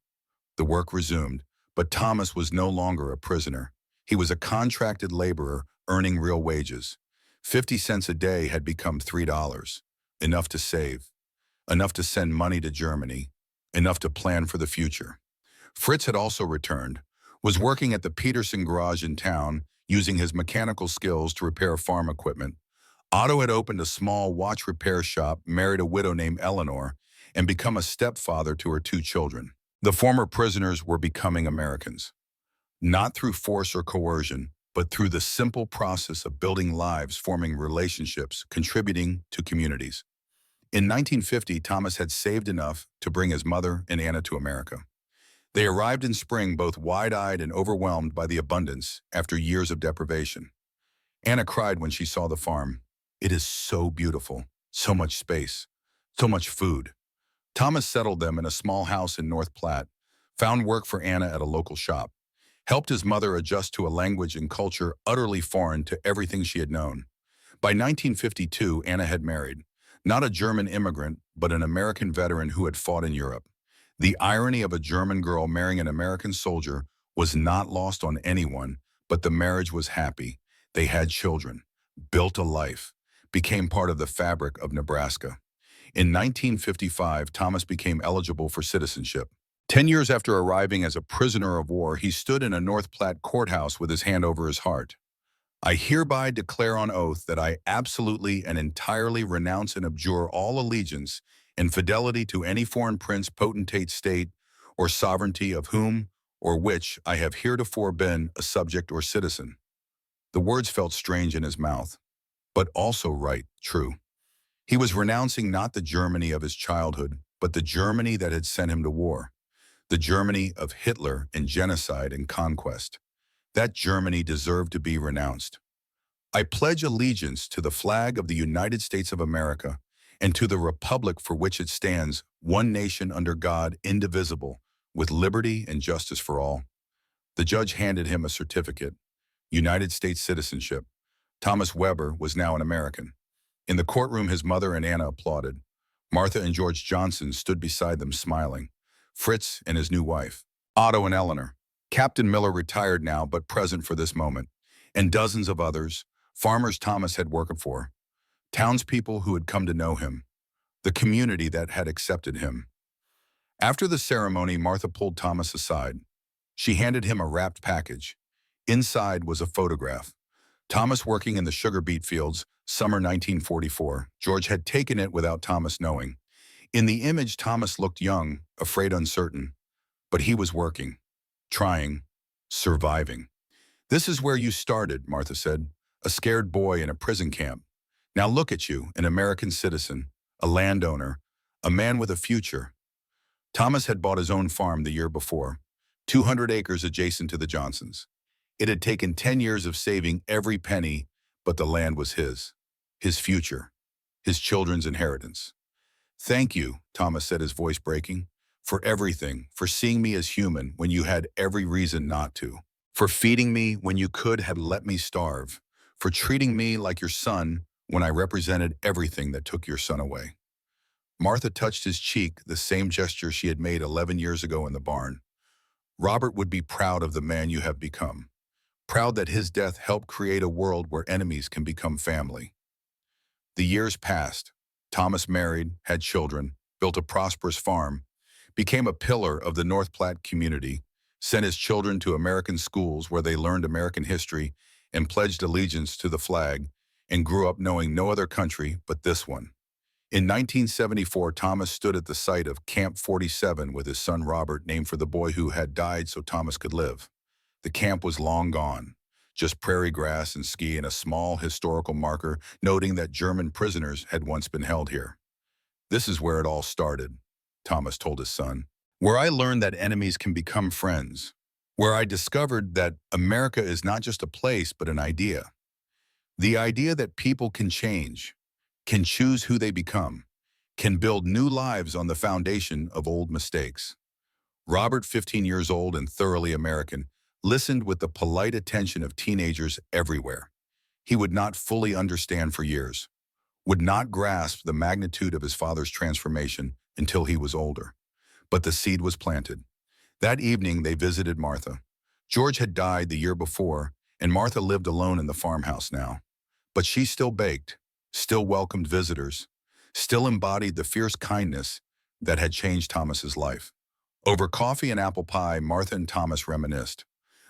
[SPEAKER 1] The work resumed, but Thomas was no longer a prisoner. He was a contracted laborer earning real wages. 50 cents a day had become $3, enough to save, enough to send money to Germany, enough to plan for the future. Fritz had also returned, was working at the Peterson garage in town, using his mechanical skills to repair farm equipment. Otto had opened a small watch repair shop, married a widow named Eleanor, and become a stepfather to her 2 children. The former prisoners were becoming Americans, not through force or coercion, but through the simple process of building lives, forming relationships, contributing to communities. In 1950, Thomas had saved enough to bring his mother and Anna to America. They arrived in spring both wide-eyed and overwhelmed by the abundance after years of deprivation. Anna cried when she saw the farm. "It is so beautiful, so much space, so much food." Thomas settled them in a small house in North Platte, found work for Anna at a local shop, helped his mother adjust to a language and culture utterly foreign to everything she had known. By 1952, Anna had married, not a German immigrant, but an American veteran who had fought in Europe. The irony of a German girl marrying an American soldier was not lost on anyone, but the marriage was happy. They had children, built a life, became part of the fabric of Nebraska. In 1955, Thomas became eligible for citizenship. 10 years after arriving as a prisoner of war, he stood in a North Platte courthouse with his hand over his heart. "I hereby declare on oath that I absolutely and entirely renounce and abjure all allegiance and fidelity to any foreign prince, potentate, state, or sovereignty of whom or which I have heretofore been a subject or citizen." The words felt strange in his mouth, but also right, true. He was renouncing not the Germany of his childhood, but the Germany that had sent him to war, the Germany of Hitler and genocide and conquest. That Germany deserved to be renounced. "I pledge allegiance to the flag of the United States of America and to the republic for which it stands, one nation under God, indivisible, with liberty and justice for all." The judge handed him a certificate, United States citizenship. Thomas Weber was now an American. In the courtroom, his mother and Anna applauded. Martha and George Johnson stood beside them smiling. Fritz and his new wife. Otto and Eleanor. Captain Miller retired now, but present for this moment. And dozens of others, farmers Thomas had worked for, townspeople who had come to know him, the community that had accepted him. After the ceremony, Martha pulled Thomas aside. She handed him a wrapped package. Inside was a photograph. Thomas working in the sugar beet fields, summer 1944. George had taken it without Thomas knowing. In the image, Thomas looked young, afraid, uncertain. But he was working, trying, surviving. "This is where you started," Martha said, "a scared boy in a prison camp. Now look at you, an American citizen, a landowner, a man with a future." Thomas had bought his own farm the year before, 200 acres adjacent to the Johnsons. It had taken 10 years of saving every penny, but the land was his future, his children's inheritance. "Thank you," Thomas said, his voice breaking, "for everything, for seeing me as human when you had every reason not to, for feeding me when you could have let me starve, for treating me like your son when I represented everything that took your son away." Martha touched his cheek, the same gesture she had made 11 years ago in the barn. "Robert would be proud of the man you have become, proud that his death helped create a world where enemies can become family." The years passed. Thomas married, had children, built a prosperous farm, became a pillar of the North Platte community, sent his children to American schools where they learned American history and pledged allegiance to the flag, and grew up knowing no other country but this one. In 1974, Thomas stood at the site of Camp 47 with his son Robert, named for the boy who had died so Thomas could live. The camp was long gone, just prairie grass and ski and a small historical marker noting that German prisoners had once been held here. "This is where it all started," Thomas told his son, "where I learned that enemies can become friends, where I discovered that America is not just a place but an idea. The idea that people can change, can choose who they become, can build new lives on the foundation of old mistakes." Robert, 15 years old and thoroughly American, listened with the polite attention of teenagers everywhere. He would not fully understand for years, would not grasp the magnitude of his father's transformation until he was older. But the seed was planted. That evening they visited Martha. George had died the year before, and Martha lived alone in the farmhouse now. But she still baked, still welcomed visitors, still embodied the fierce kindness that had changed Thomas's life. Over coffee and apple pie, Martha and Thomas reminisced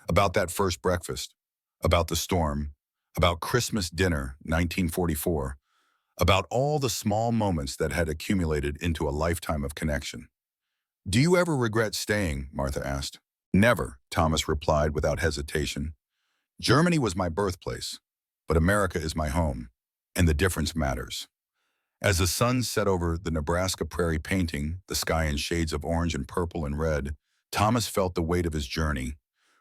[SPEAKER 1] about that first breakfast, about the storm, about Christmas dinner, 1944, about all the small moments that had accumulated into a lifetime of connection. "Do you ever regret staying?" Martha asked. "Never," Thomas replied without hesitation. "Germany was my birthplace, but America is my home, and the difference matters." As the sun set over the Nebraska prairie painting the sky in shades of orange and purple and red, Thomas felt the weight of his journey.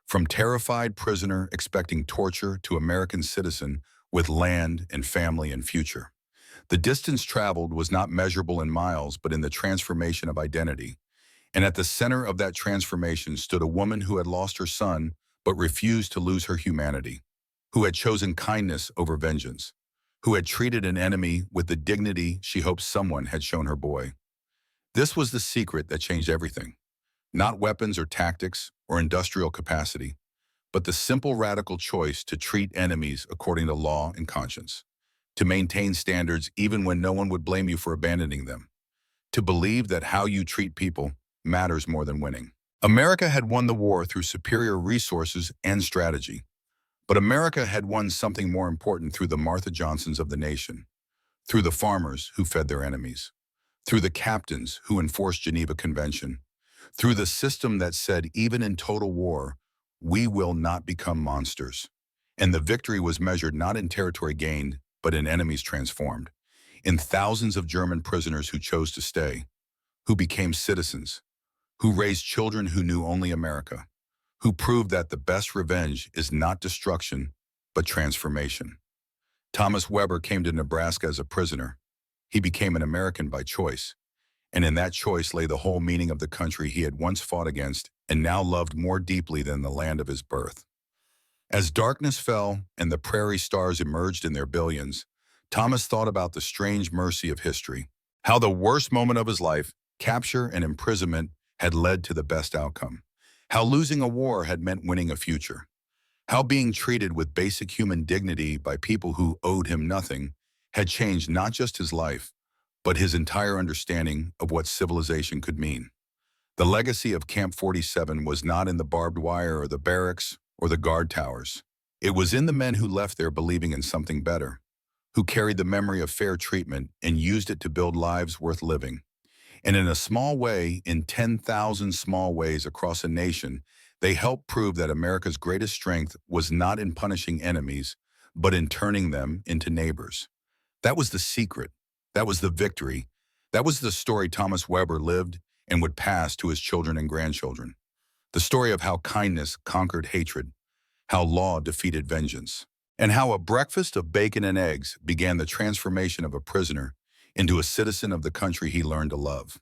[SPEAKER 1] From terrified prisoner expecting torture to American citizen with land and family and future. The distance traveled was not measurable in miles, but in the transformation of identity. And at the center of that transformation stood a woman who had lost her son, but refused to lose her humanity, who had chosen kindness over vengeance, who had treated an enemy with the dignity she hoped someone had shown her boy. This was the secret that changed everything. Not weapons or tactics or industrial capacity, but the simple radical choice to treat enemies according to law and conscience, to maintain standards even when no one would blame you for abandoning them, to believe that how you treat people matters more than winning. America had won the war through superior resources and strategy, but America had won something more important through the Martha Johnsons of the nation, through the farmers who fed their enemies, through the captains who enforced Geneva Convention, through the system that said, even in total war, we will not become monsters. And the victory was measured not in territory gained, but in enemies transformed, in thousands of German prisoners who chose to stay, who became citizens, who raised children who knew only America, who proved that the best revenge is not destruction, but transformation. Thomas Weber came to Nebraska as a prisoner. He became an American by choice. And in that choice lay the whole meaning of the country he had once fought against and now loved more deeply than the land of his birth. As darkness fell and the prairie stars emerged in their billions, Thomas thought about the strange mercy of history, how the worst moment of his life, capture and imprisonment, had led to the best outcome, how losing a war had meant winning a future, how being treated with basic human dignity by people who owed him nothing had changed not just his life, but his entire understanding of what civilization could mean. The legacy of Camp 47 was not in the barbed wire or the barracks or the guard towers. It was in the men who left there believing in something better, who carried the memory of fair treatment and used it to build lives worth living. And in a small way, in 10,000 small ways across a nation, They helped prove that America's greatest strength was not in punishing enemies, but in turning them into neighbors. That was the secret. That was the victory. That was the story Thomas Weber lived and would pass to his children and grandchildren. The story of how kindness conquered hatred, how law defeated vengeance, and how a breakfast of bacon and eggs began the transformation of a prisoner into a citizen of the country he learned to love.